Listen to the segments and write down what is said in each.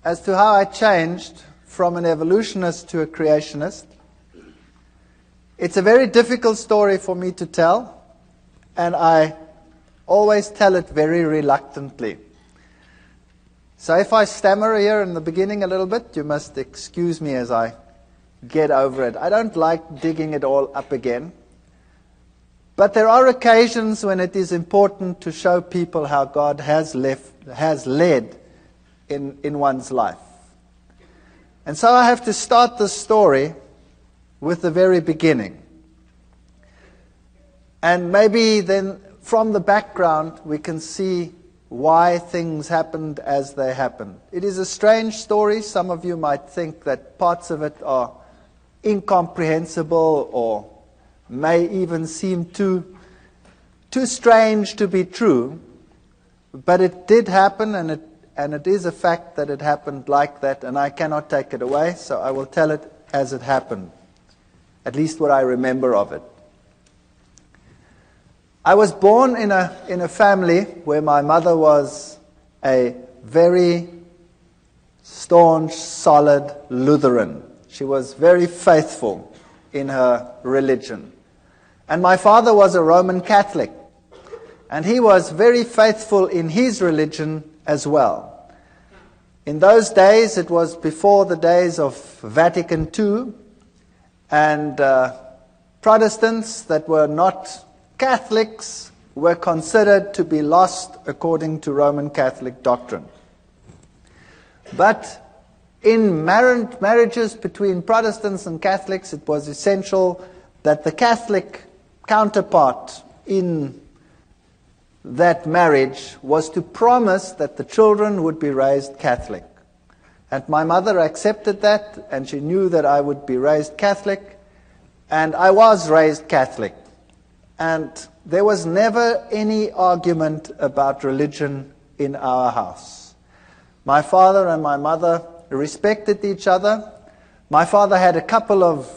As to how I changed from an evolutionist to a creationist, it's a very difficult story for me to tell, and I always tell it very reluctantly. So if I stammer here in the beginning a little bit, you must excuse me as I get over it. I don't like digging it all up again. But there are occasions when it is important to show people how God has led in one's life. And so I have to start the story with the very beginning. And maybe then from the background we can see why things happened as they happened. It is a strange story. Some of you might think that parts of it are incomprehensible or may even seem too strange to be true. But it did happen, and it is a fact that it happened like that, and I cannot take it away, so I will tell it as it happened, at least what I remember of it. I was born in a family where my mother was a very staunch, solid Lutheran. She was very faithful in her religion. And my father was a Roman Catholic, and he was very faithful in his religion as well. In those days, it was before the days of Vatican II, and Protestants that were not Catholics were considered to be lost according to Roman Catholic doctrine. But in marriages between Protestants and Catholics, it was essential that the Catholic counterpart in that marriage was to promise that the children would be raised Catholic. And my mother accepted that, and she knew that I would be raised Catholic, and I was raised Catholic. And there was never any argument about religion in our house. My father and my mother respected each other. My father had a couple of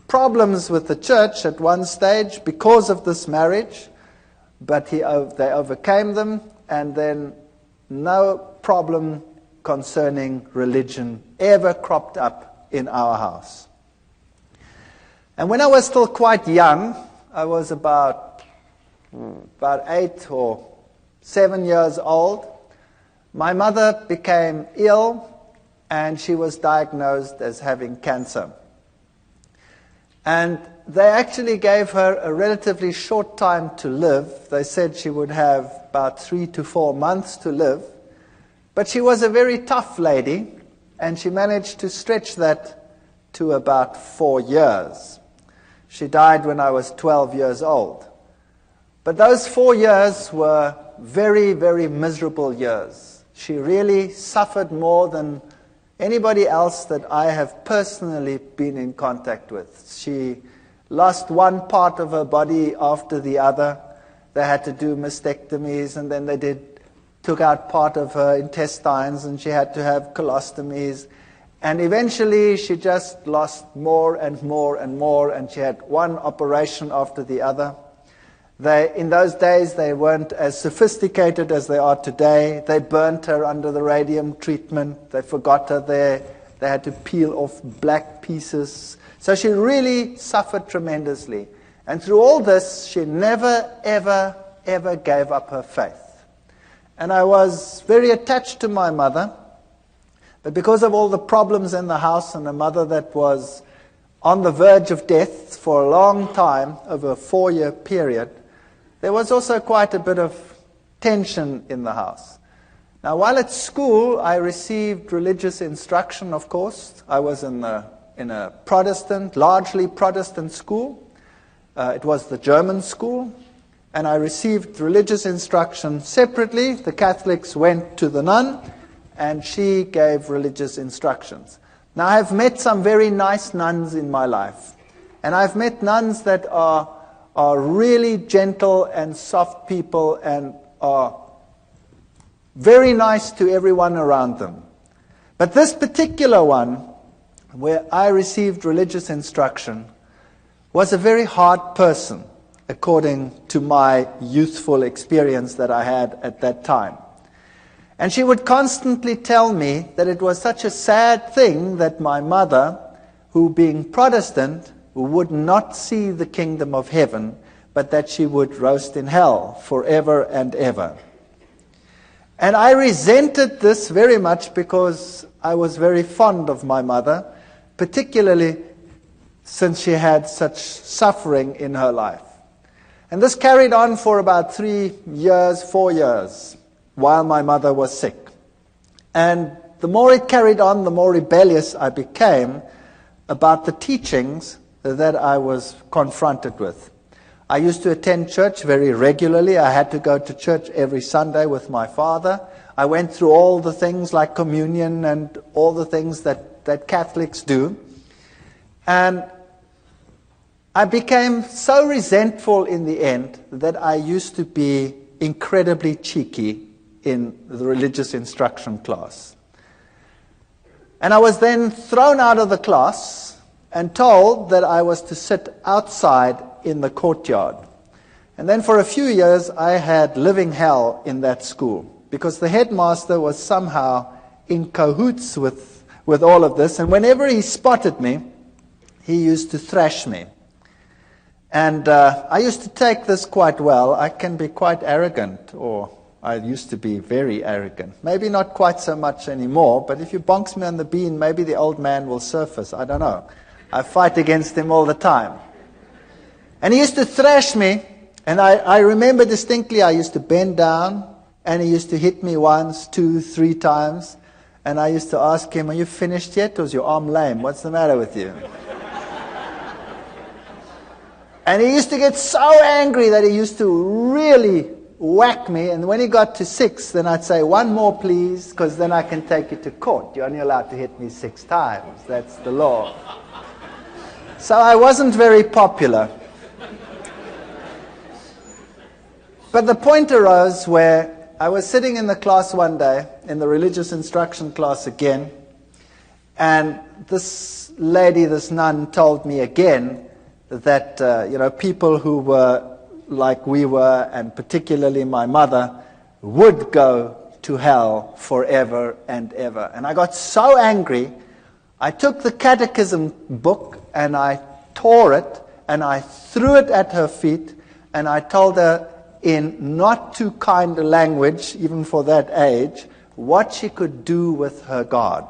problems with the church at one stage because of this marriage, but they overcame them, and then no problem concerning religion ever cropped up in our house. And when I was still quite young, I was about 8 or 7 years old, my mother became ill, and she was diagnosed as having cancer. And they actually gave her a relatively short time to live. They said she would have about 3 to 4 months to live. But she was a very tough lady, and she managed to stretch that to about 4 years. She died when I was 12 years old. But those 4 years were very, very miserable years. She really suffered more than anybody else that I have personally been in contact with. She lost one part of her body after the other. They had to do mastectomies, and then they took out part of her intestines, and she had to have colostomies. And eventually she just lost more and more and more, and she had one operation after the other. In those days, they weren't as sophisticated as they are today. They burnt her under the radium treatment. They forgot her there. They had to peel off black pieces. So she really suffered tremendously. And through all this, she never, ever, ever gave up her faith. And I was very attached to my mother. But because of all the problems in the house, and a mother that was on the verge of death for a long time, over a 4-year period, there was also quite a bit of tension in the house. Now, while at school, I received religious instruction, of course. I was in a Protestant, largely Protestant school. It was the German school. And I received religious instruction separately. The Catholics went to the nun, and she gave religious instructions. Now, I've met some very nice nuns in my life. And I've met nuns that are are really gentle and soft people and are very nice to everyone around them. But this particular one, where I received religious instruction, was a very hard person, according to my youthful experience that I had at that time. And she would constantly tell me that it was such a sad thing that my mother, who being Protestant, would not see the kingdom of heaven, but that she would roast in hell forever and ever. And I resented this very much because I was very fond of my mother, particularly since she had such suffering in her life. And this carried on for about 3 years, 4 years, while my mother was sick. And the more it carried on, the more rebellious I became about the teachings that I was confronted with. I used to attend church very regularly. I had to go to church every Sunday with my father. I went through all the things like communion and all the things that Catholics do. And I became so resentful in the end that I used to be incredibly cheeky in the religious instruction class. And I was then thrown out of the class and told that I was to sit outside in the courtyard. And then for a few years I had living hell in that school, because the headmaster was somehow in cahoots with all of this, and whenever he spotted me, he used to thrash me. And I used to take this quite well. I can be quite arrogant, or I used to be very arrogant. Maybe not quite so much anymore, but if you bonks me on the bean, maybe the old man will surface. I don't know. I fight against him all the time. And he used to thrash me, and I remember distinctly I used to bend down, and he used to hit me once, 2, 3 times, and I used to ask him, "Are you finished yet, or is your arm lame? What's the matter with you?" And he used to get so angry that he used to really whack me, and when he got to 6, then I'd say, "1 more please, because then I can take you to court. You're only allowed to hit me 6 times. That's the law." So I wasn't very popular. But the point arose where I was sitting in the class one day, in the religious instruction class again, and this lady, this nun, told me again that people who were like we were, and particularly my mother, would go to hell forever and ever. And I got so angry, I took the catechism book and I tore it and I threw it at her feet, and I told her in not too kind a language, even for that age, what she could do with her God.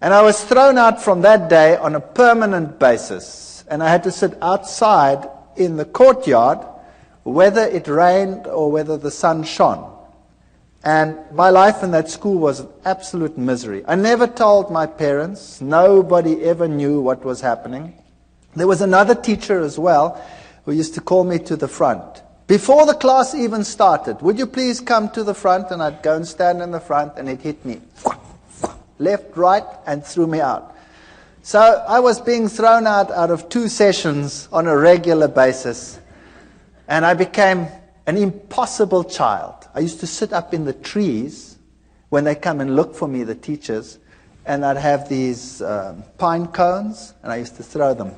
And I was thrown out from that day on a permanent basis, and I had to sit outside in the courtyard, whether it rained or whether the sun shone. And my life in that school was an absolute misery. I never told my parents. Nobody ever knew what was happening. There was another teacher as well who used to call me to the front. Before the class even started, "Would you please come to the front?" And I'd go and stand in the front, and he'd hit me left, right, and threw me out. So I was being thrown out of 2 sessions on a regular basis, and I became an impossible child. I used to sit up in the trees when they come and look for me, the teachers, and I'd have these pine cones, and I used to throw them.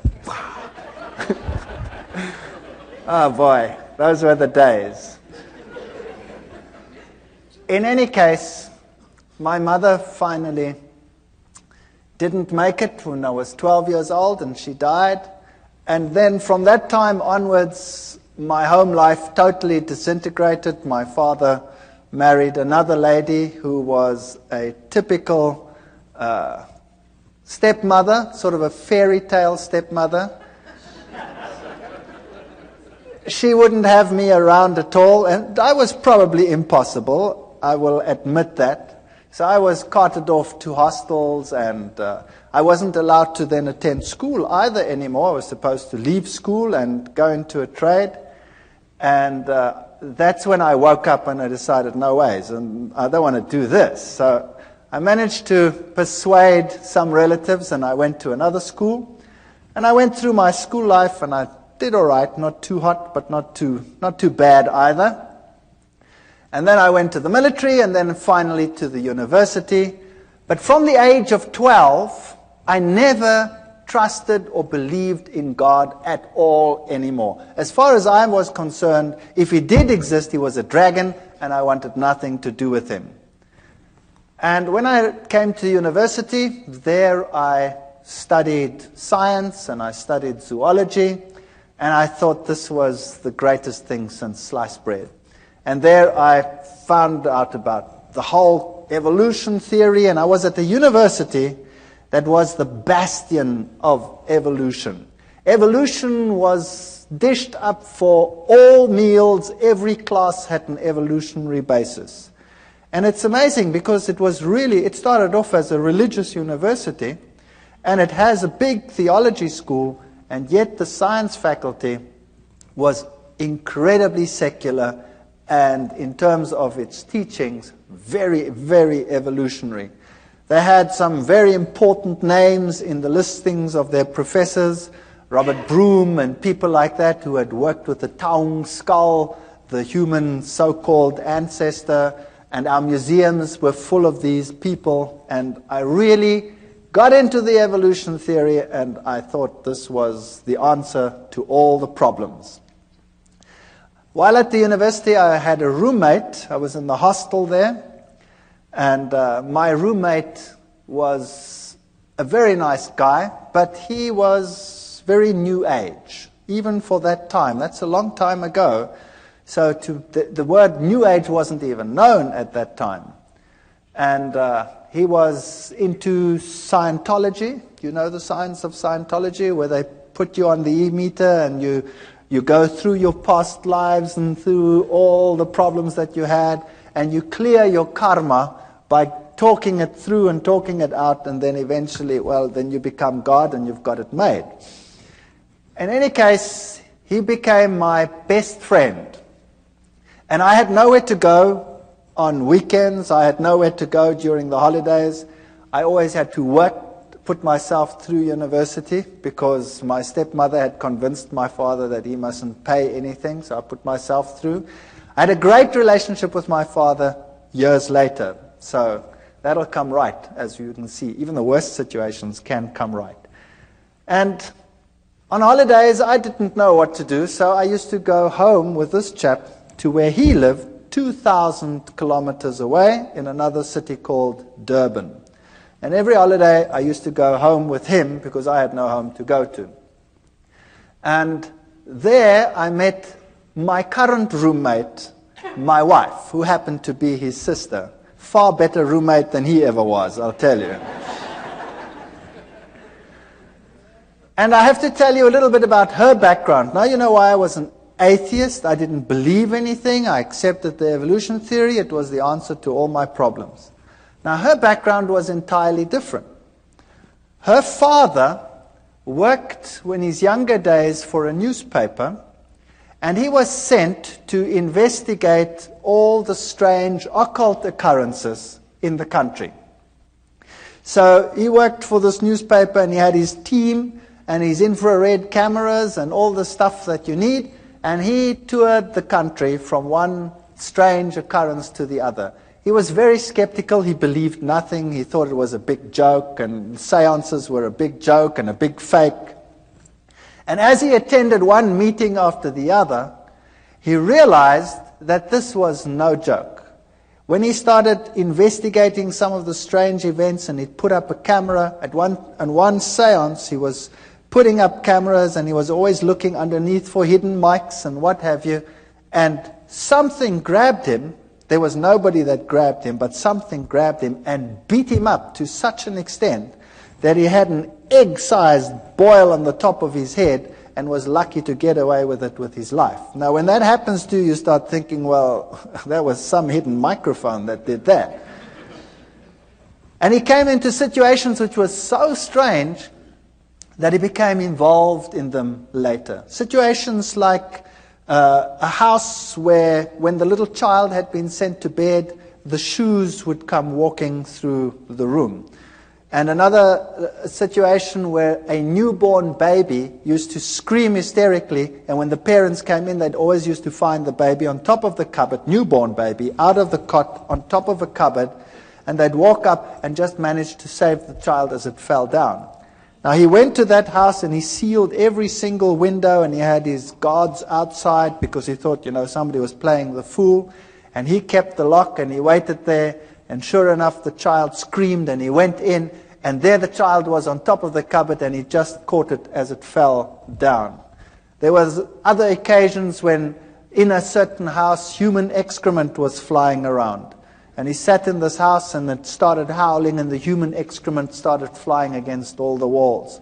Oh boy, those were the days. In any case, my mother finally didn't make it when I was 12 years old, and she died. And then from that time onwards, my home life totally disintegrated. My father married another lady who was a typical stepmother, sort of a fairy tale stepmother. She wouldn't have me around at all, and I was probably impossible, I will admit that. So I was carted off to hostels, and I wasn't allowed to then attend school either anymore. I was supposed to leave school and go into a trade. And that's when I woke up and I decided, no ways, and I don't want to do this. So I managed to persuade some relatives, and I went to another school. And I went through my school life, and I did all right, not too hot, but not too bad either. And then I went to the military, and then finally to the university. But from the age of 12, I never trusted or believed in God at all anymore. As far as I was concerned, if he did exist, he was a dragon, and I wanted nothing to do with him. And when I came to university, there I studied science and I studied zoology, and I thought this was the greatest thing since sliced bread. And there I found out about the whole evolution theory, and I was at a university that was the bastion of evolution. Evolution was dished up for all meals. Every class had an evolutionary basis. And it's amazing because it started off as a religious university, and it has a big theology school, and yet the science faculty was incredibly secular, and in terms of its teachings, very, very evolutionary. They had some very important names in the listings of their professors, Robert Broom and people like that who had worked with the Taung skull, the human so-called ancestor, and our museums were full of these people. And I really got into the evolution theory, and I thought this was the answer to all the problems. While at the university, I had a roommate. I was in the hostel there. And my roommate was a very nice guy, but he was very new age, even for that time. That's a long time ago. So the word new age wasn't even known at that time. And he was into Scientology. You know the science of Scientology, where they put you on the e-meter and you go through your past lives and through all the problems that you had, and you clear your karma by talking it through and talking it out, and then eventually, then you become God and you've got it made. In any case, he became my best friend. And I had nowhere to go on weekends. I had nowhere to go during the holidays. I always had to work, put myself through university, because my stepmother had convinced my father that he mustn't pay anything, so I put myself through. I had a great relationship with my father years later. So that'll come right, as you can see. Even the worst situations can come right. And on holidays, I didn't know what to do, so I used to go home with this chap to where he lived, 2,000 kilometers away, in another city called Durban. And every holiday, I used to go home with him because I had no home to go to. And there I met my current roommate, my wife, who happened to be his sister. Far better roommate than he ever was, I'll tell you. And I have to tell you a little bit about her background. Now you know why I was an atheist. I didn't believe anything. I accepted the evolution theory. It was the answer to all my problems. Now her background was entirely different. Her father worked in his younger days for a newspaper, and he was sent to investigate all the strange occult occurrences in the country. So he worked for this newspaper, and he had his team and his infrared cameras and all the stuff that you need, and he toured the country from one strange occurrence to the other. He was very skeptical. He believed nothing. He thought it was a big joke, and seances were a big joke and a big fake. And as he attended one meeting after the other, he realized that this was no joke. When he started investigating some of the strange events, and he'd put up a camera, at one seance he was putting up cameras, and he was always looking underneath for hidden mics and what have you, and something grabbed him. There was nobody that grabbed him, but something grabbed him and beat him up to such an extent that he had an egg-sized boil on the top of his head and was lucky to get away with it with his life. Now, when that happens to you, you start thinking, well, that was some hidden microphone that did that. And he came into situations which were so strange that he became involved in them later. Situations like a house where, when the little child had been sent to bed, the shoes would come walking through the room. And another situation where a newborn baby used to scream hysterically, and when the parents came in, they'd always used to find the baby on top of the cupboard, newborn baby, out of the cot, on top of a cupboard, and they'd walk up and just manage to save the child as it fell down. Now he went to that house and he sealed every single window, and he had his guards outside because he thought, somebody was playing the fool, and he kept the lock and he waited there. And sure enough, the child screamed, and he went in, and there the child was on top of the cupboard, and he just caught it as it fell down. There was other occasions when in a certain house, human excrement was flying around. And he sat in this house, and it started howling, and the human excrement started flying against all the walls.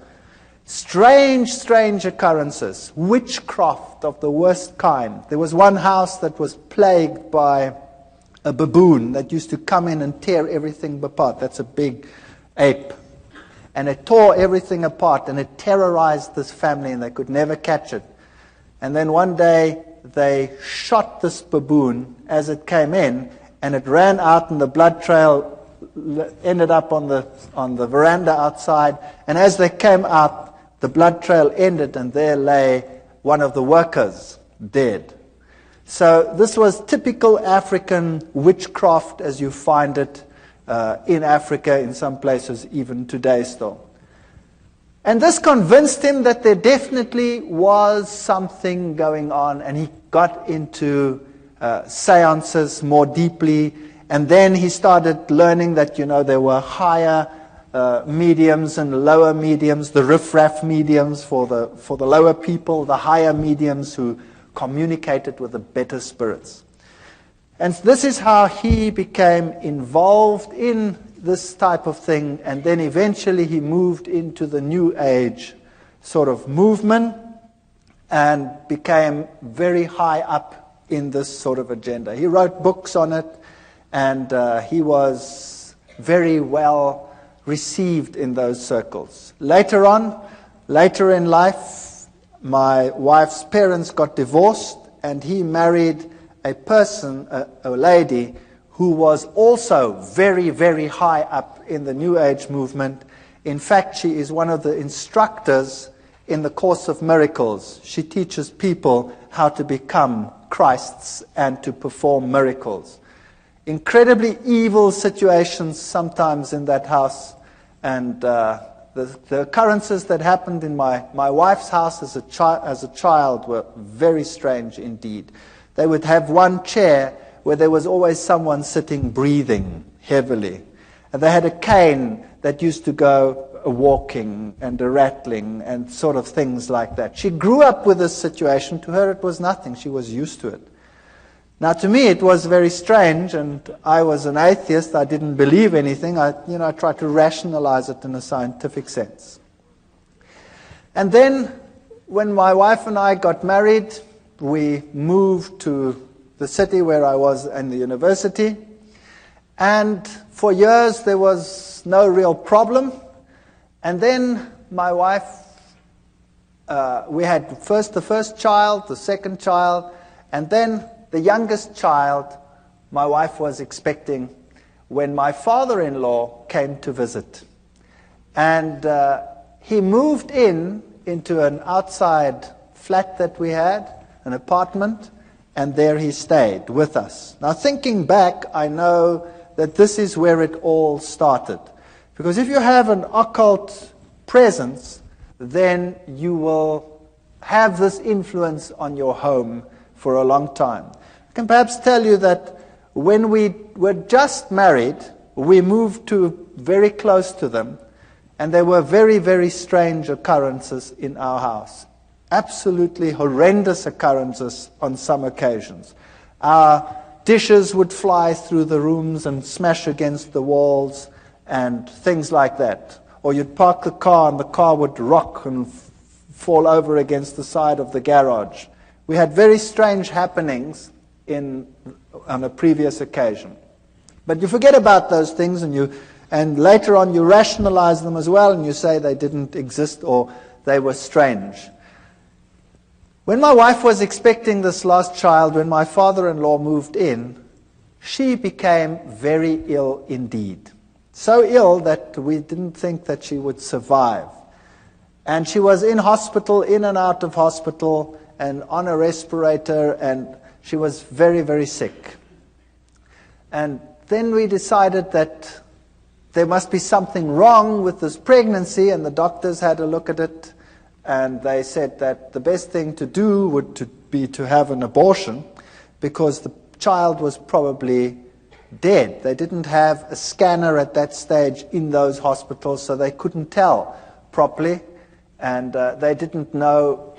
Strange, strange occurrences. Witchcraft of the worst kind. There was one house that was plagued by a baboon that used to come in and tear everything apart. That's a big ape. And it tore everything apart, and it terrorized this family, and they could never catch it. And then one day, they shot this baboon as it came in, and it ran out, and the blood trail ended up on the veranda outside. And as they came out, the blood trail ended, and there lay one of the workers dead. So this was typical African witchcraft as you find it in Africa, in some places even today still. And this convinced him that there definitely was something going on, and he got into seances more deeply, and then he started learning that, there were higher mediums and lower mediums, the riff-raff mediums for the lower people, the higher mediums who communicated with the better spirits. And this is how he became involved in this type of thing, and then eventually he moved into the New Age sort of movement and became very high up in this sort of agenda. He wrote books on it, and he was very well received in those circles. Later in life, my wife's parents got divorced, and he married a person, a lady, who was also very, very high up in the New Age movement. In fact, she is one of the instructors in the Course of Miracles. She teaches people how to become Christs and to perform miracles. Incredibly evil situations sometimes in that house, and the occurrences that happened in my wife's house as a child were very strange indeed. They would have one chair where there was always someone sitting breathing heavily. And they had a cane that used to go walking and a rattling and sort of things like that. She grew up with this situation. To her it was nothing. She was used to it. Now to me it was very strange, and I was an atheist. I didn't believe anything. I tried to rationalize it in a scientific sense. And then when my wife and I got married, we moved to the city where I was in the university. And for years there was no real problem. And then my wife, we had the first child, the second child, and then the youngest child my wife was expecting when my father-in-law came to visit. And he moved into an outside flat that we had, an apartment, and there he stayed with us. Now thinking back, I know that this is where it all started. Because if you have an occult presence, then you will have this influence on your home for a long time. I can perhaps tell you that when we were just married, we moved very close to them, and there were very, very strange occurrences in our house. Absolutely horrendous occurrences on some occasions. Our dishes would fly through the rooms and smash against the walls and things like that. Or you'd park the car and the car would rock and fall over against the side of the garage. We had very strange happenings on a previous occasion. But you forget about those things, and later on you rationalize them as well, and you say they didn't exist or they were strange. When my wife was expecting this last child, when my father-in-law moved in, she became very ill indeed. so ill that we didn't think that she would survive. And she was in hospital, in and out of hospital, and on a respirator, and she was very, very sick. And then we decided that there must be something wrong with this pregnancy, and the doctors had a look at it, and they said that the best thing to do would be to have an abortion, because the child was probably dead. They didn't have a scanner at that stage in those hospitals, so they couldn't tell properly, and they didn't know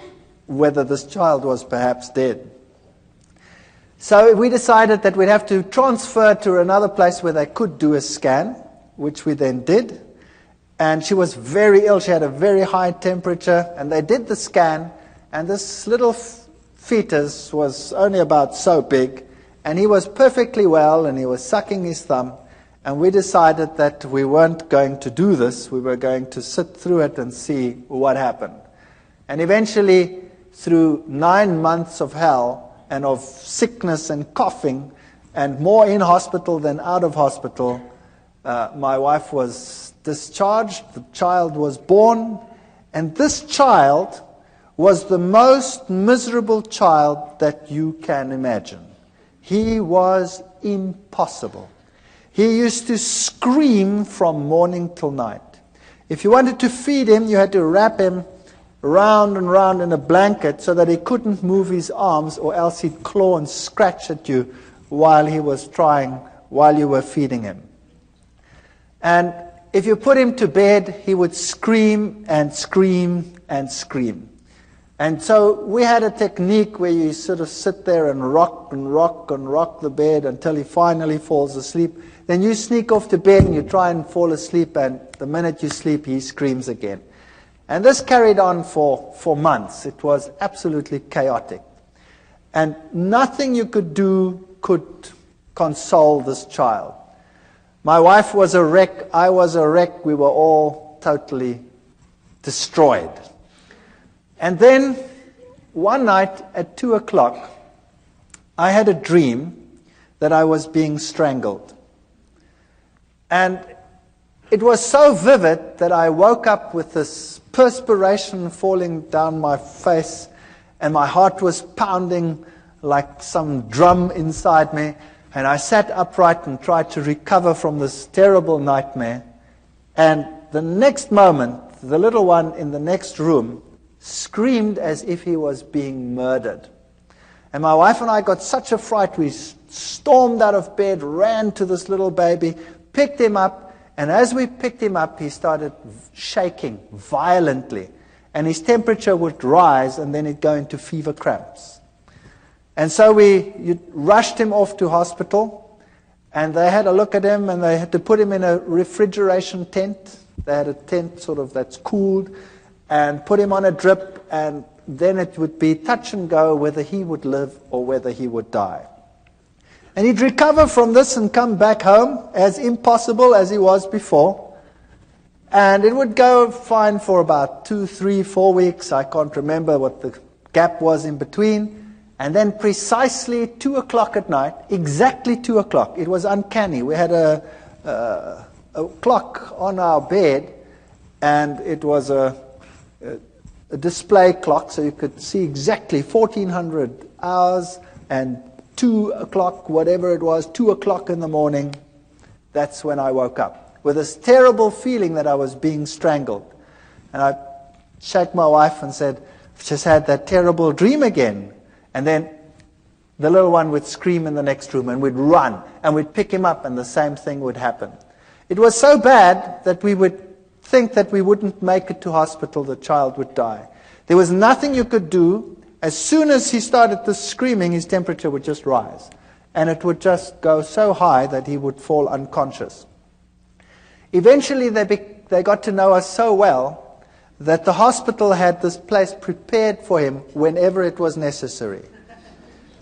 whether this child was perhaps dead. So we decided that we'd have to transfer to another place where they could do a scan, which we then did. And she was very ill. She had a very high temperature. And they did the scan, and this little fetus was only about so big. And he was perfectly well, and he was sucking his thumb. And we decided that we weren't going to do this. We were going to sit through it and see what happened. And eventually, through 9 months of hell, and of sickness and coughing, and more in hospital than out of hospital, my wife was discharged, the child was born, and this child was the most miserable child that you can imagine. He was impossible. He used to scream from morning till night. If you wanted to feed him, you had to wrap him round and round in a blanket so that he couldn't move his arms, or else he'd claw and scratch at you while you were feeding him. And if you put him to bed, he would scream and scream and scream. And so we had a technique where you sort of sit there and rock and rock and rock the bed until he finally falls asleep. Then you sneak off to bed and you try and fall asleep, and the minute you sleep, he screams again. And this carried on for months. It was absolutely chaotic. And nothing you could do could console this child. My wife was a wreck. I was a wreck. We were all totally destroyed. And then one night at 2 o'clock, I had a dream that I was being strangled. And it was so vivid that I woke up with this perspiration falling down my face, and my heart was pounding like some drum inside me, and I sat upright and tried to recover from this terrible nightmare. And the next moment, the little one in the next room screamed as if he was being murdered. And my wife and I got such a fright, we stormed out of bed, ran to this little baby, picked him up, and as we picked him up, he started shaking violently. And his temperature would rise, and then he'd go into fever cramps. And so we rushed him off to hospital, and they had a look at him, and they had to put him in a refrigeration tent. They had a tent sort of that's cooled, and put him on a drip, and then it would be touch and go whether he would live or whether he would die. And he'd recover from this and come back home as impossible as he was before. And it would go fine for about 2, 3, 4 weeks. I can't remember what the gap was in between. And then precisely 2 o'clock at night, exactly 2 o'clock, it was uncanny. We had a clock on our bed, and it was a display clock, so you could see exactly 1400 hours, and 2 o'clock, whatever it was, 2 o'clock in the morning, that's when I woke up, with this terrible feeling that I was being strangled. And I shook my wife and said, I've just had that terrible dream again. And then the little one would scream in the next room, and we'd run, and we'd pick him up, and the same thing would happen. It was so bad that we would think that we wouldn't make it to hospital, the child would die. There was nothing you could do. As soon as he started the screaming, his temperature would just rise. And it would just go so high that he would fall unconscious. Eventually, they got to know us so well that the hospital had this place prepared for him whenever it was necessary.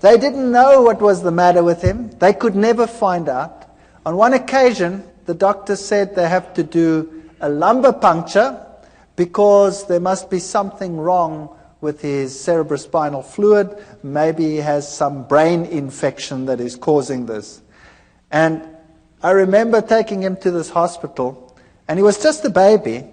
They didn't know what was the matter with him. They could never find out. On one occasion, the doctor said they have to do a lumbar puncture because there must be something wrong with his cerebrospinal fluid. Maybe he has some brain infection that is causing this. And I remember taking him to this hospital, and he was just a baby,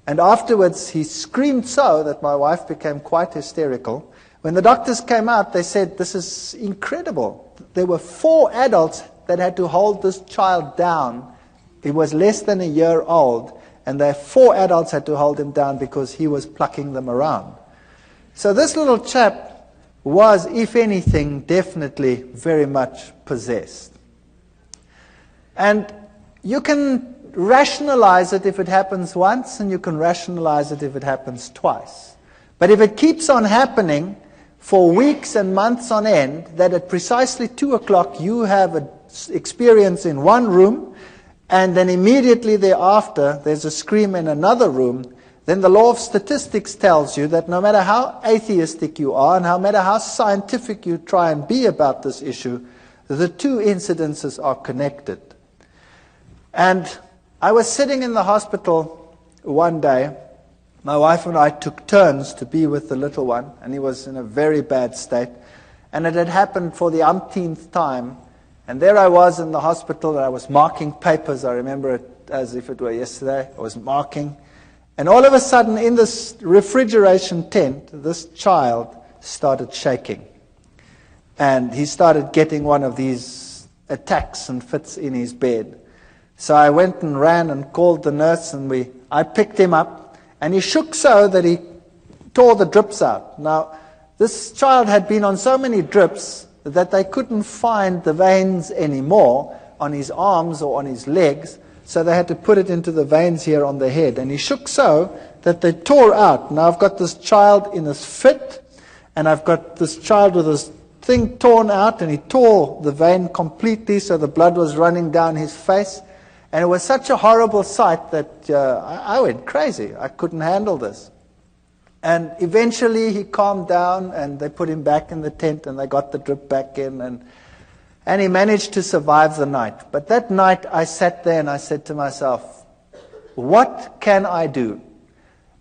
and afterwards he screamed so that my wife became quite hysterical. When the doctors came out, they said, "This is incredible." There were 4 adults that had to hold this child down. He was less than a year old, and the 4 adults had to hold him down because he was plucking them around. So this little chap was, if anything, definitely very much possessed. And you can rationalize it if it happens once, and you can rationalize it if it happens twice. But if it keeps on happening for weeks and months on end, that at precisely 2 o'clock you have an experience in one room, and then immediately thereafter there's a scream in another room, then the law of statistics tells you that no matter how atheistic you are and no matter how scientific you try and be about this issue, the 2 incidences are connected. And I was sitting in the hospital one day. My wife and I took turns to be with the little one, and he was in a very bad state. And it had happened for the umpteenth time. And there I was in the hospital, and I was marking papers. I remember it as if it were yesterday. I was marking. And all of a sudden, in this refrigeration tent, this child started shaking. And he started getting one of these attacks and fits in his bed. So I went and ran and called the nurse, and I picked him up, and he shook so that he tore the drips out. Now, this child had been on so many drips that they couldn't find the veins anymore on his arms or on his legs, so they had to put it into the veins here on the head. And he shook so that they tore out. Now I've got this child in this fit, and I've got this child with this thing torn out, and he tore the vein completely, so the blood was running down his face. And it was such a horrible sight that I went crazy. I couldn't handle this. And eventually he calmed down, and they put him back in the tent, and they got the drip back in, and he managed to survive the night. But that night I sat there and I said to myself, what can I do?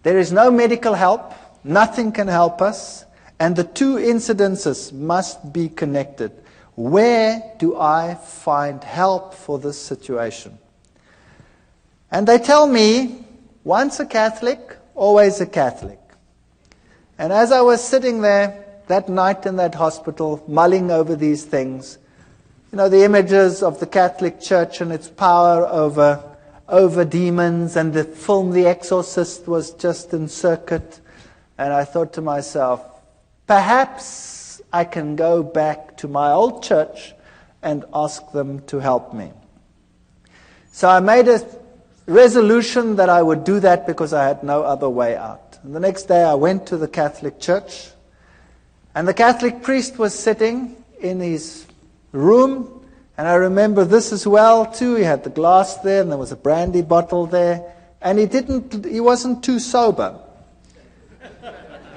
There is no medical help. Nothing can help us. And the 2 incidences must be connected. Where do I find help for this situation? And they tell me, once a Catholic, always a Catholic. And as I was sitting there that night in that hospital, mulling over these things, the images of the Catholic Church and its power over demons, and the film The Exorcist was just in circuit. And I thought to myself, perhaps I can go back to my old church and ask them to help me. So I made a resolution that I would do that because I had no other way out. And the next day I went to the Catholic Church, and the Catholic priest was sitting in his room, and I remember this as well too. He had the glass there, and there was a brandy bottle there, and he wasn't too sober.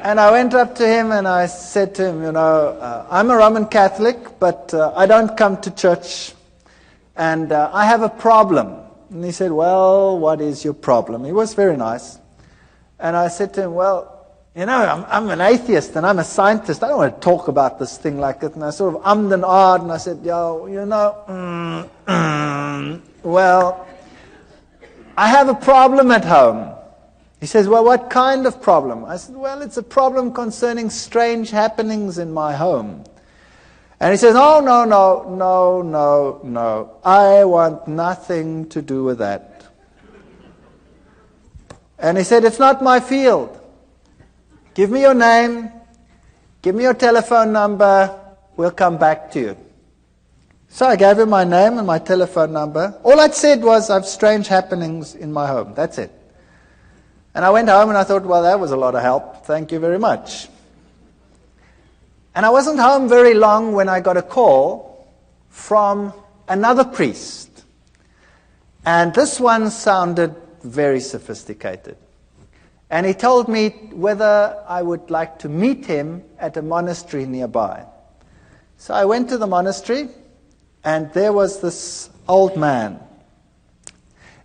And I went up to him and I said to him, I'm a Roman Catholic, but I don't come to church, and I have a problem. And he said, well, what is your problem? He was very nice. And I said to him, well, I'm an atheist and I'm a scientist. I don't want to talk about this thing like that. And I sort of ummed and ahed, and I said, well, I have a problem at home. He says, well, what kind of problem? I said, well, it's a problem concerning strange happenings in my home. And he says, oh, no. I want nothing to do with that. And he said, it's not my field. Give me your name. Give me your telephone number. We'll come back to you. So I gave him my name and my telephone number. All I'd said was, I have strange happenings in my home. That's it. And I went home and I thought, well, that was a lot of help. Thank you very much. And I wasn't home very long when I got a call from another priest. And this one sounded very sophisticated. And he told me whether I would like to meet him at a monastery nearby. So I went to the monastery, and there was this old man.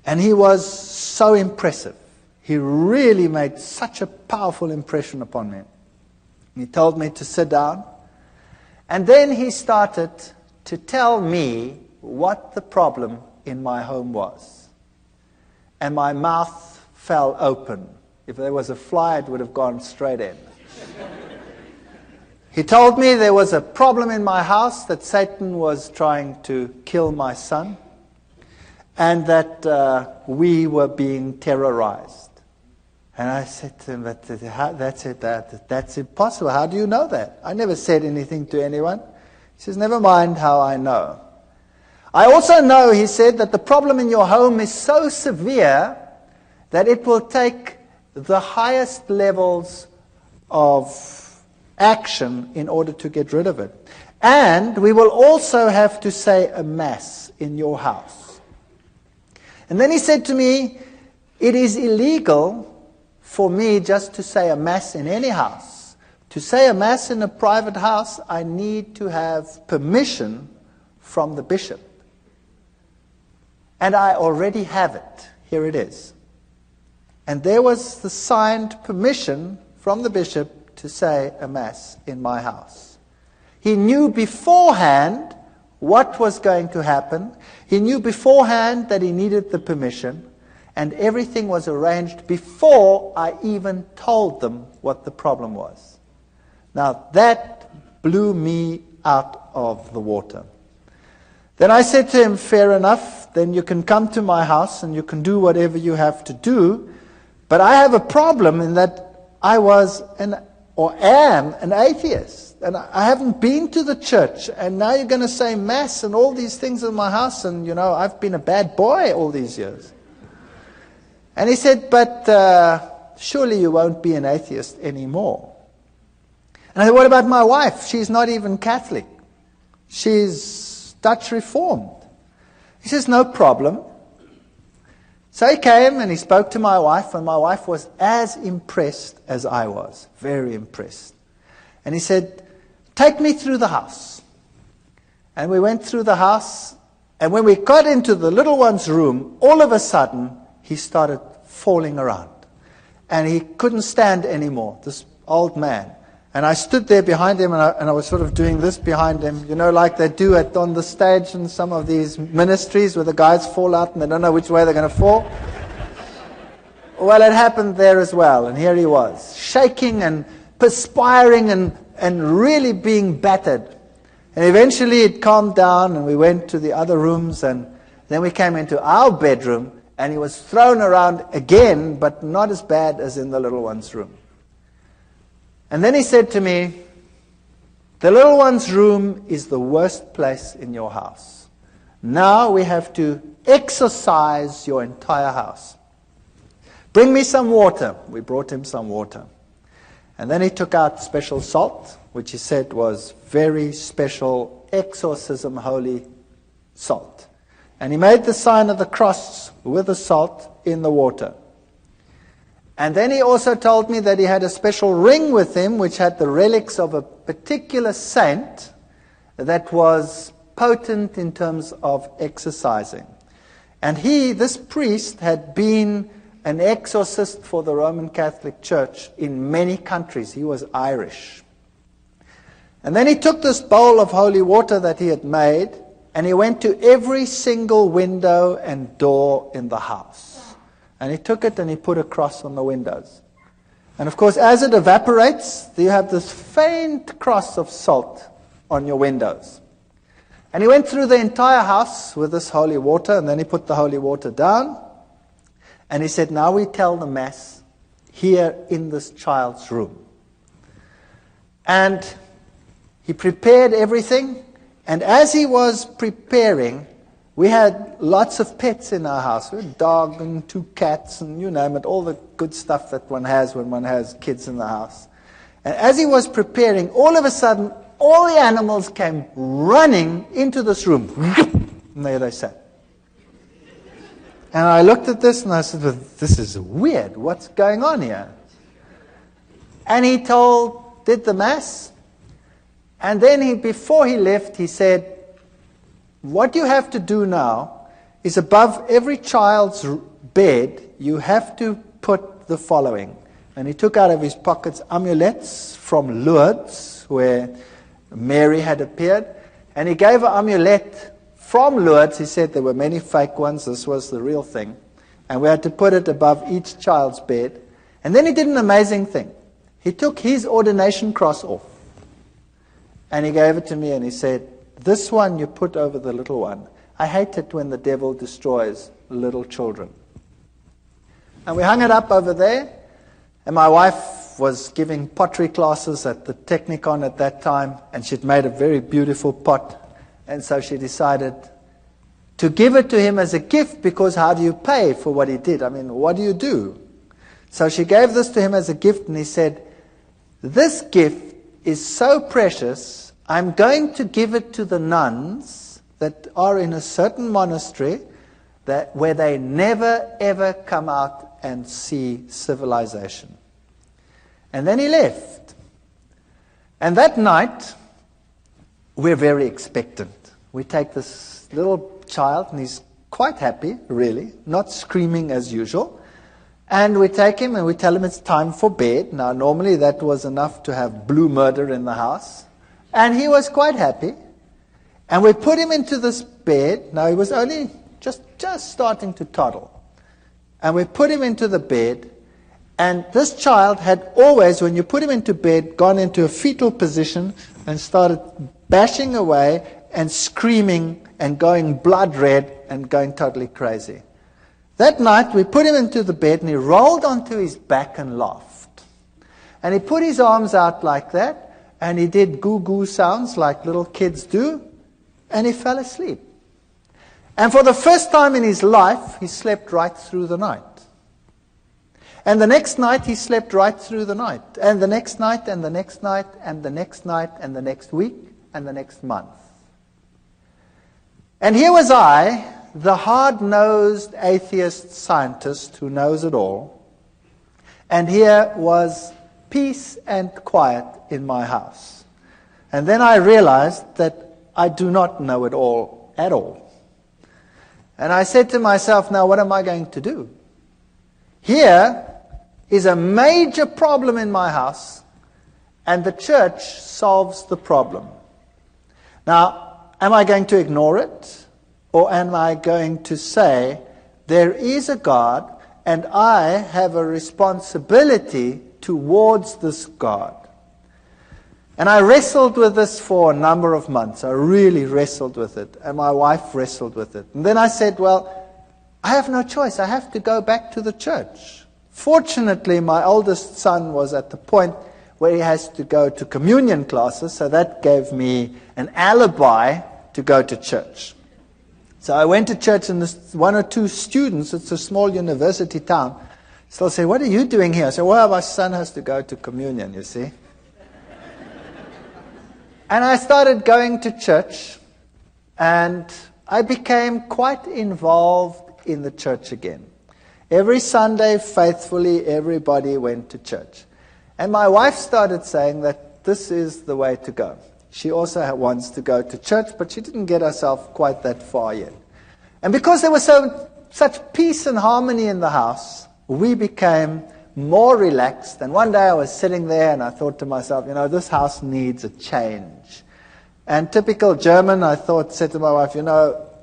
And he was so impressive. He really made such a powerful impression upon me. He told me to sit down, and then he started to tell me what the problem in my home was. And my mouth fell open. If there was a fly, it would have gone straight in. He told me there was a problem in my house, that Satan was trying to kill my son, and that we were being terrorized. And I said to him, that's impossible. How do you know that? I never said anything to anyone. He says, never mind how I know. I also know, he said, that the problem in your home is so severe that it will take the highest levels of action in order to get rid of it. And we will also have to say a mass in your house. And then he said to me, it is illegal for me just to say a mass in any house. To say a mass in a private house, I need to have permission from the bishop. And I already have it. Here it is. And there was the signed permission from the bishop to say a mass in my house. He knew beforehand what was going to happen. He knew beforehand that he needed the permission, and everything was arranged before I even told them what the problem was. Now that blew me out of the water. Then I said to him, fair enough, then you can come to my house and you can do whatever you have to do, but I have a problem in that I was am an atheist, and I haven't been to the church, and now you're going to say mass and all these things in my house, and I've been a bad boy all these years. And he said, but surely you won't be an atheist anymore. And I said, what about my wife? She's not even Catholic. She's Dutch Reformed. He says, no problem. So he came and he spoke to my wife, and my wife was as impressed as I was, very impressed. And he said, take me through the house. And we went through the house, and when we got into the little one's room, all of a sudden, he started falling around. And he couldn't stand anymore, this old man. And I stood there behind him, and I was sort of doing this behind him, like they do on the stage in some of these ministries where the guys fall out and they don't know which way they're going to fall. Well, it happened there as well, and here he was, shaking and perspiring and really being battered. And eventually it calmed down, and we went to the other rooms, and then we came into our bedroom, and he was thrown around again, but not as bad as in the little one's room. And then he said to me, the little one's room is the worst place in your house. Now we have to exorcise your entire house. Bring me some water. We brought him some water. And then he took out special salt, which he said was very special exorcism holy salt. And he made the sign of the cross with the salt in the water. And then he also told me that he had a special ring with him which had the relics of a particular saint that was potent in terms of exorcising. And this priest, had been an exorcist for the Roman Catholic Church in many countries. He was Irish. And then he took this bowl of holy water that he had made, and he went to every single window and door in the house. And he took it and he put a cross on the windows. And of course, as it evaporates, you have this faint cross of salt on your windows. And he went through the entire house with this holy water, and then he put the holy water down. And he said, now we tell the Mass here in this child's room. And he prepared everything. And as he was preparing, we had lots of pets in our house. We had a dog and 2 cats and you name it, all the good stuff that one has when one has kids in the house. And as he was preparing, all of a sudden, all the animals came running into this room. And there they sat. And I looked at this and I said, well, this is weird. What's going on here? And he did the Mass. And then before he left, he said, what you have to do now is above every child's bed, you have to put the following. And he took out of his pockets amulets from Lourdes, where Mary had appeared. And he gave an amulet from Lourdes. He said there were many fake ones. This was the real thing. And we had to put it above each child's bed. And then he did an amazing thing. He took his ordination cross off. And he gave it to me and he said, this one you put over the little one. I hate it when the devil destroys little children. And we hung it up over there. And my wife was giving pottery classes at the Technikon at that time. And she'd made a very beautiful pot. And so she decided to give it to him as a gift, because how do you pay for what he did? I mean, what do you do? So she gave this to him as a gift, and he said, this gift is so precious, I'm going to give it to the nuns that are in a certain monastery where they never ever come out and see civilization. And then he left. And that night, we're very expectant. We take this little child, and he's quite happy, really, not screaming as usual. And we take him and we tell him it's time for bed. Now, normally that was enough to have blue murder in the house. And he was quite happy. And we put him into this bed. Now, he was only just starting to toddle. And we put him into the bed. And this child had always, when you put him into bed, gone into a fetal position and started bashing away and screaming and going blood red and going totally crazy. That night, we put him into the bed, and he rolled onto his back and laughed. And he put his arms out like that, and he did goo-goo sounds like little kids do, and he fell asleep. And for the first time in his life, he slept right through the night. And the next night, he slept right through the night. And the next night, and the next night, and the next night, and the next week, and the next month. And here was I, the hard-nosed atheist scientist who knows it all. And here was peace and quiet in my house. And then I realized that I do not know it all at all. And I said to myself, now what am I going to do? Here is a major problem in my house, and the church solves the problem. Now, am I going to ignore it? Or am I going to say, there is a God, and I have a responsibility towards this God? And I wrestled with this for a number of months. I really wrestled with it. And my wife wrestled with it. And then I said, well, I have no choice. I have to go back to the church. Fortunately, my oldest son was at the point where he has to go to communion classes, so that gave me an alibi to go to church. So I went to church, and one or two students, it's a small university town, still say, what are you doing here? I said, well, my son has to go to communion, you see. And I started going to church, and I became quite involved in the church again. Every Sunday, faithfully, everybody went to church. And my wife started saying that this is the way to go. She also wants to go to church, but she didn't get herself quite that far yet. And because there was such peace and harmony in the house, we became more relaxed. And one day I was sitting there and I thought to myself, this house needs a change. And typical German, I said to my wife,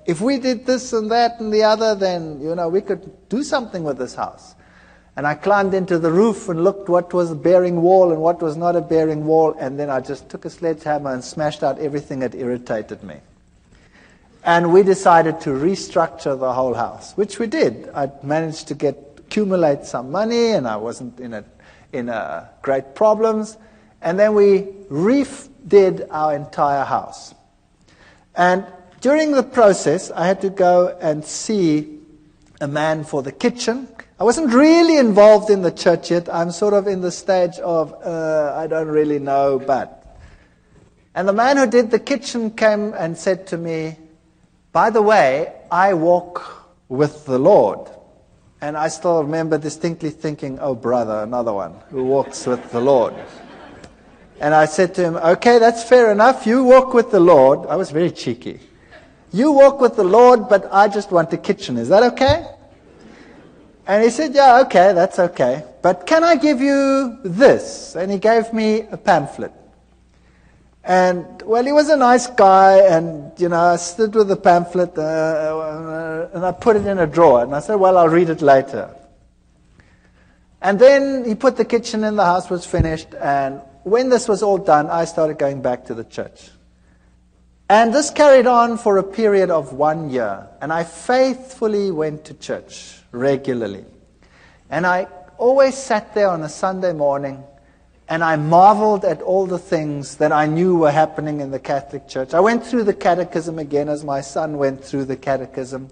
if we did this and that and the other, then, we could do something with this house. And I climbed into the roof and looked what was a bearing wall and what was not a bearing wall, and then I just took a sledgehammer and smashed out everything that irritated me. And we decided to restructure the whole house, which we did. I managed to accumulate some money, and I wasn't in great problems. And then we redid our entire house. And during the process, I had to go and see a man for the kitchen. I wasn't really involved in the church yet. I'm sort of in the stage of, I don't really know, but. And the man who did the kitchen came and said to me, by the way, I walk with the Lord. And I still remember distinctly thinking, oh brother, another one who walks with the Lord. And I said to him, okay, that's fair enough. You walk with the Lord. I was very cheeky. You walk with the Lord, but I just want a kitchen. Is that okay? And he said, yeah, okay, that's okay. But can I give you this? And he gave me a pamphlet. And, well, he was a nice guy, and, I stood with the pamphlet, and I put it in a drawer, and I said, well, I'll read it later. And then he put the kitchen in, the house was finished, and when this was all done, I started going back to the church. And this carried on for a period of 1 year, and I faithfully went to church regularly. And I always sat there on a Sunday morning, and I marveled at all the things that I knew were happening in the Catholic Church. I went through the catechism again as my son went through the catechism.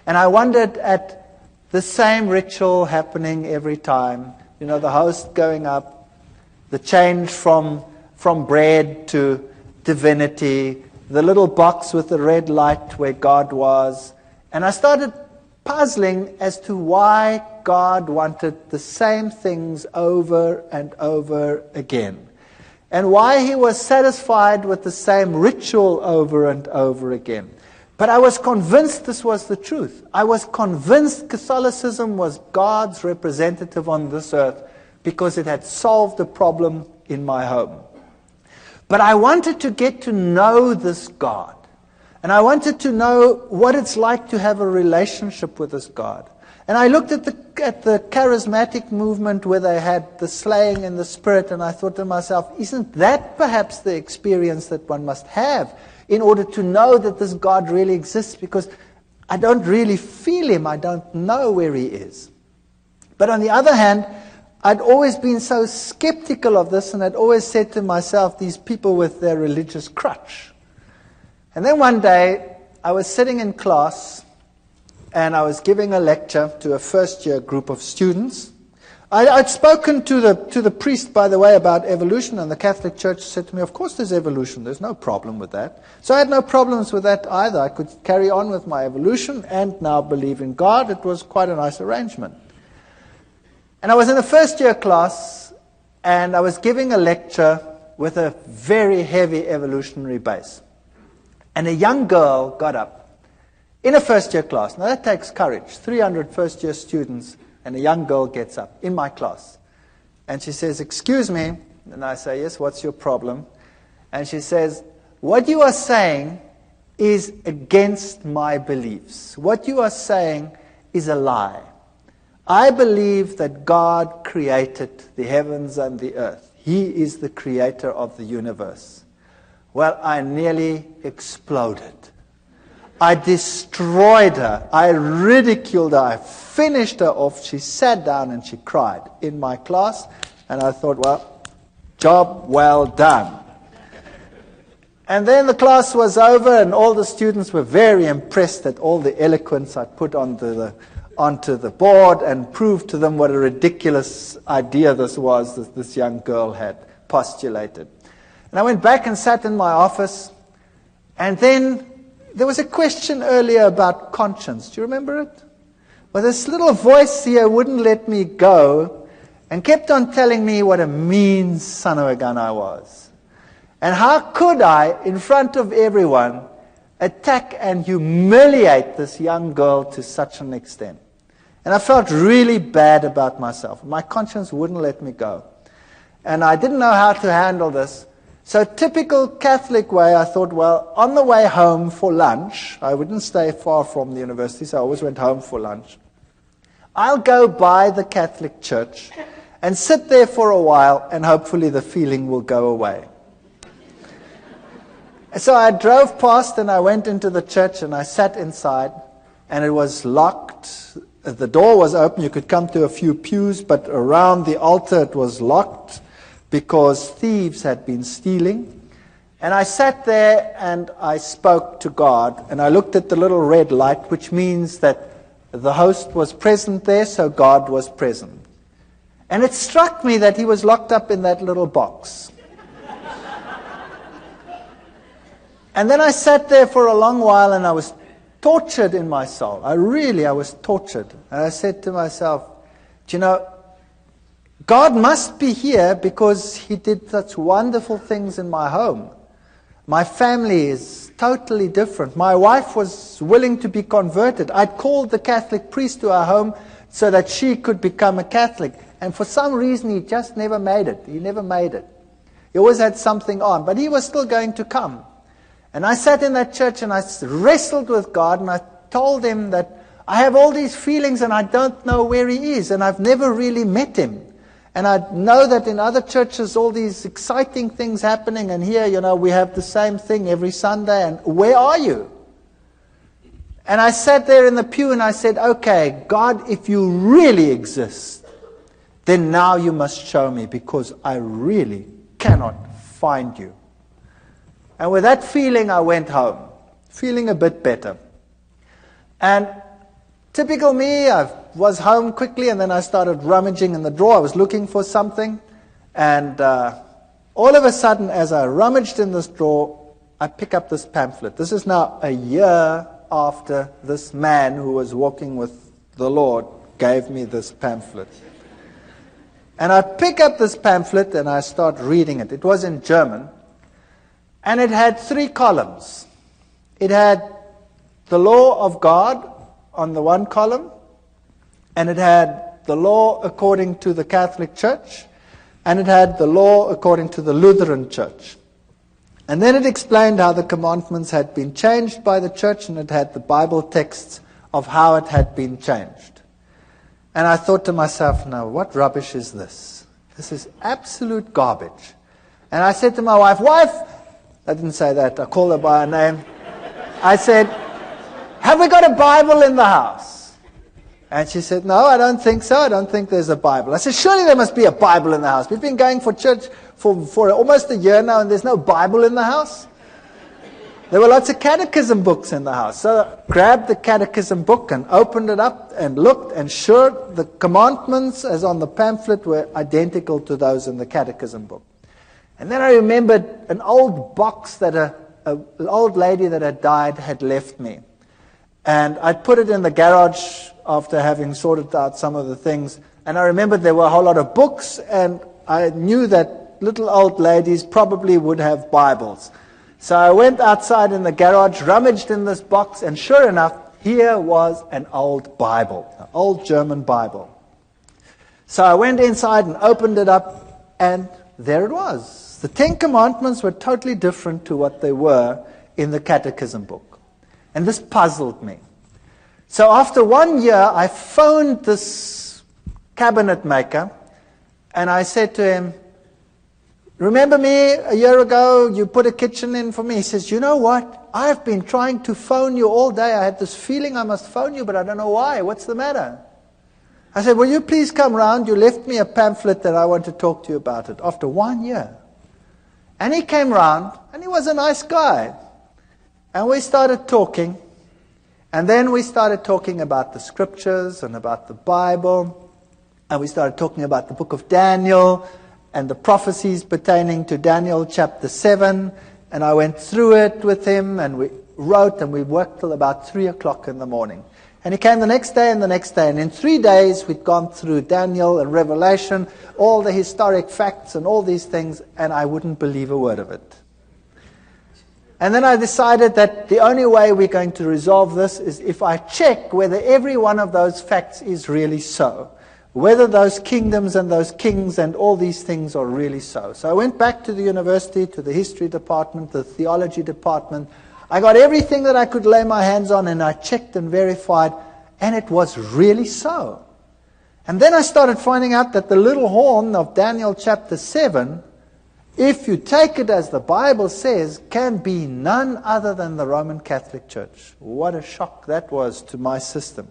And I wondered at the same ritual happening every time. The host going up, the change from bread to divinity, the little box with the red light where God was. And I started puzzling as to why God wanted the same things over and over again, and why he was satisfied with the same ritual over and over again. But I was convinced this was the truth. I was convinced Catholicism was God's representative on this earth because it had solved a problem in my home. But I wanted to get to know this God. And I wanted to know what it's like to have a relationship with this God. And I looked at the charismatic movement where they had the slaying in the spirit, and I thought to myself, isn't that perhaps the experience that one must have in order to know that this God really exists? Because I don't really feel him. I don't know where he is. But on the other hand, I'd always been so skeptical of this, and I'd always said to myself, these people with their religious crutch. And then one day, I was sitting in class, and I was giving a lecture to a first-year group of students. I'd spoken to the priest, by the way, about evolution, and the Catholic Church said to me, of course there's evolution, there's no problem with that. So I had no problems with that either. I could carry on with my evolution and now believe in God. It was quite a nice arrangement. And I was in a first-year class, and I was giving a lecture with a very heavy evolutionary base. And a young girl got up in a first-year class. Now that takes courage. 300 first-year students, and a young girl gets up in my class. And she says, excuse me. And I say, yes, what's your problem? And she says, what you are saying is against my beliefs. What you are saying is a lie. I believe that God created the heavens and the earth. He is the creator of the universe. Well, I nearly exploded. I destroyed her. I ridiculed her. I finished her off. She sat down and she cried in my class. And I thought, well, job well done. And then the class was over, and all the students were very impressed at all the eloquence I put onto the board, and proved to them what a ridiculous idea this was that this young girl had postulated. And I went back and sat in my office, and then there was a question earlier about conscience. Do you remember it? Well, this little voice here wouldn't let me go and kept on telling me what a mean son of a gun I was. And how could I, in front of everyone, attack and humiliate this young girl to such an extent? And I felt really bad about myself. My conscience wouldn't let me go. And I didn't know how to handle this. So typical Catholic way, I thought, well, on the way home for lunch, I wouldn't stay far from the university, so I always went home for lunch. I'll go by the Catholic Church and sit there for a while, and hopefully the feeling will go away. So I drove past, and I went into the church, and I sat inside, and it was locked. The door was open. You could come to a few pews, but around the altar it was locked, because thieves had been stealing. And I sat there and I spoke to God, and I looked at the little red light, which means that the host was present there, so God was present. And it struck me that he was locked up in that little box. And then I sat there for a long while, and I was tortured in my soul. I was tortured. And I said to myself, do you know, God must be here because he did such wonderful things in my home. My family is totally different. My wife was willing to be converted. I'd called the Catholic priest to our home so that she could become a Catholic. And for some reason, he just never made it. He never made it. He always had something on, but he was still going to come. And I sat in that church and I wrestled with God, and I told him that I have all these feelings and I don't know where he is, and I've never really met him. And I know that in other churches all these exciting things happening, and here, we have the same thing every Sunday, and where are you? And I sat there in the pew and I said, okay, God, if you really exist, then now you must show me, because I really cannot find you. And with that feeling, I went home, feeling a bit better. And typical me, I was home quickly, and then I started rummaging in the drawer. I was looking for something. And all of a sudden, as I rummaged in this drawer, I pick up this pamphlet. This is now a year after this man who was walking with the Lord gave me this pamphlet. And I pick up this pamphlet and I start reading it. It was in German. And it had 3 columns. It had the law of God on the one column, and it had the law according to the Catholic Church, and it had the law according to the Lutheran Church. And then it explained how the commandments had been changed by the church, and it had the Bible texts of how it had been changed. And I thought to myself, now what rubbish is this? This is absolute garbage. And I said to my wife, I didn't say that, I called her by her name. I said, have we got a Bible in the house? And she said, no, I don't think so. I don't think there's a Bible. I said, surely there must be a Bible in the house. We've been going for church for almost a year now, and there's no Bible in the house. There were lots of catechism books in the house. So I grabbed the catechism book and opened it up and looked, and sure, the commandments as on the pamphlet were identical to those in the catechism book. And then I remembered an old box that an old lady that had died had left me. And I'd put it in the garage after having sorted out some of the things. And I remembered there were a whole lot of books, and I knew that little old ladies probably would have Bibles. So I went outside in the garage, rummaged in this box, and sure enough, here was an old Bible, an old German Bible. So I went inside and opened it up, and there it was. The 10 Commandments were totally different to what they were in the catechism book. And this puzzled me. So after 1 year, I phoned this cabinet maker, and I said to him, remember me a year ago, you put a kitchen in for me? He says, you know what? I've been trying to phone you all day. I had this feeling I must phone you, but I don't know why. What's the matter? I said, will you please come round? You left me a pamphlet that I want to talk to you about it after 1 year. And he came round, and he was a nice guy. And we started talking. And then we started talking about the scriptures and about the Bible. And we started talking about the book of Daniel and the prophecies pertaining to Daniel chapter 7. And I went through it with him, and we wrote, and we worked till about 3 o'clock in the morning. And he came the next day and the next day. And in 3 days, we'd gone through Daniel and Revelation, all the historic facts and all these things, and I wouldn't believe a word of it. And then I decided that the only way we're going to resolve this is if I check whether every one of those facts is really so. Whether those kingdoms and those kings and all these things are really so. So I went back to the university, to the history department, the theology department. I got everything that I could lay my hands on, and I checked and verified, and it was really so. And then I started finding out that the little horn of Daniel chapter 7, if you take it as the Bible says, can be none other than the Roman Catholic Church. What a shock that was to my system.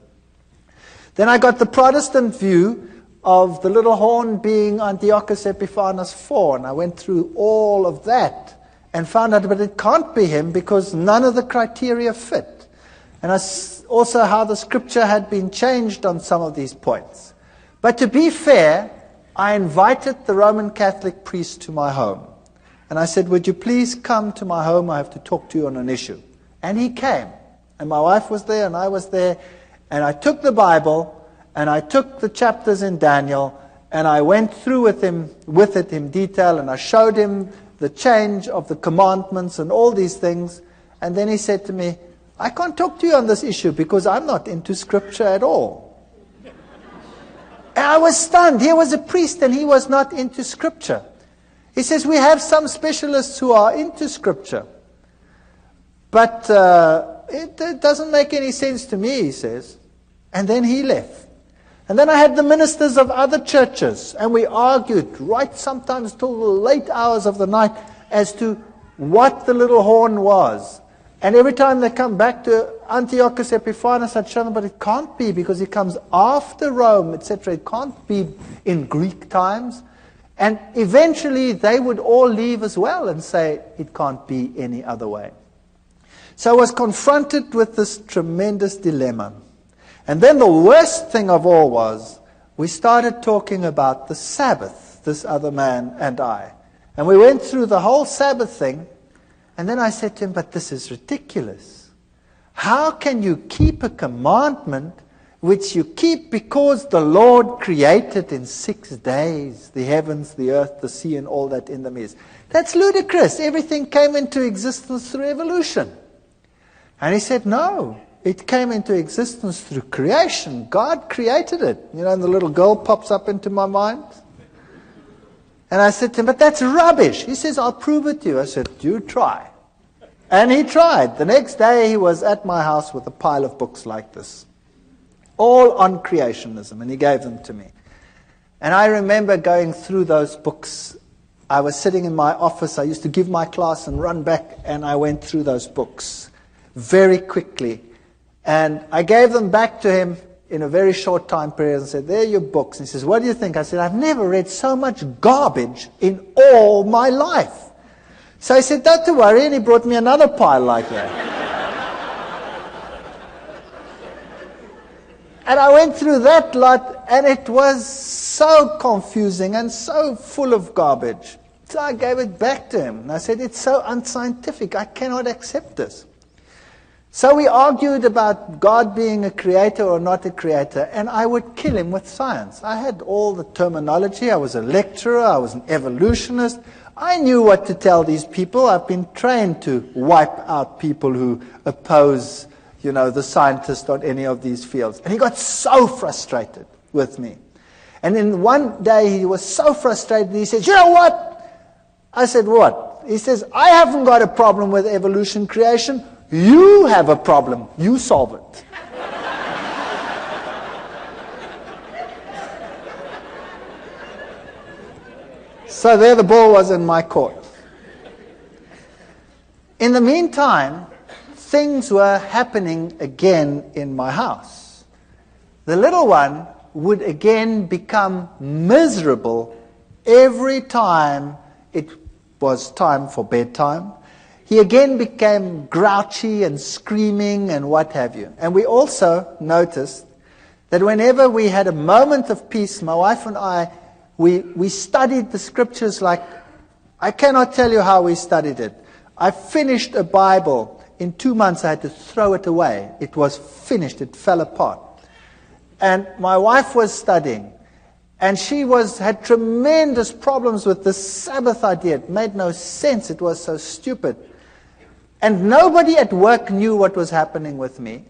Then I got the Protestant view of the little horn being Antiochus Epiphanes IV, and I went through all of that and found out, but it can't be him because none of the criteria fit. And also how the scripture had been changed on some of these points. But to be fair, I invited the Roman Catholic priest to my home. And I said, would you please come to my home? I have to talk to you on an issue. And he came. And my wife was there and I was there. And I took the Bible and I took the chapters in Daniel and I went through with it in detail, and I showed him the change of the commandments and all these things. And then he said to me, I can't talk to you on this issue because I'm not into scripture at all. And I was stunned. Here was a priest and he was not into scripture. He says, we have some specialists who are into Scripture, but it doesn't make any sense to me, he says. And then he left. And then I had the ministers of other churches, and we argued right sometimes till the late hours of the night as to what the little horn was. And every time they come back to Antiochus Epiphanes, I'd show them, but it can't be because he comes after Rome, etc. It can't be in Greek times. And eventually they would all leave as well and say it can't be any other way. So I was confronted with this tremendous dilemma. And then the worst thing of all was, we started talking about the Sabbath, this other man and I. And we went through the whole Sabbath thing, and then I said to him, but this is ridiculous. How can you keep a commandment which you keep because the Lord created in 6 days, the heavens, the earth, the sea, and all that in them is? That's ludicrous. Everything came into existence through evolution. And he said, no. It came into existence through creation. God created it. You know, and the little girl pops up into my mind. And I said to him, but that's rubbish. He says, I'll prove it to you. I said, you try. And he tried. The next day he was at my house with a pile of books like this, all on creationism, and he gave them to me. And I remember going through those books. I was sitting in my office. I used to give my class and run back, and I went through those books very quickly. And I gave them back to him in a very short time period and said, there are your books. And he says, what do you think? I said, I've never read so much garbage in all my life. So he said, don't worry, and he brought me another pile like that. And I went through that lot, and it was so confusing and so full of garbage. So I gave it back to him. And I said, it's so unscientific, I cannot accept this. So we argued about God being a creator or not a creator, and I would kill him with science. I had all the terminology. I was a lecturer. I was an evolutionist. I knew what to tell these people. I've been trained to wipe out people who oppose, the scientist on any of these fields. And he got so frustrated with me. And then one day he was so frustrated, he says, you know what? I said, what? He says, I haven't got a problem with evolution creation. You have a problem. You solve it. So there the ball was in my court. In the meantime, things were happening again in my house. The little one would again become miserable every time it was time for bedtime. He again became grouchy and screaming and what have you. And we also noticed that whenever we had a moment of peace, my wife and I, we studied the scriptures like, I cannot tell you how we studied it. I finished a Bible. In 2 months I had to throw it away. It was finished. It fell apart. And my wife was studying. And she had tremendous problems with the Sabbath idea. It made no sense. It was so stupid. And nobody at work knew what was happening with me.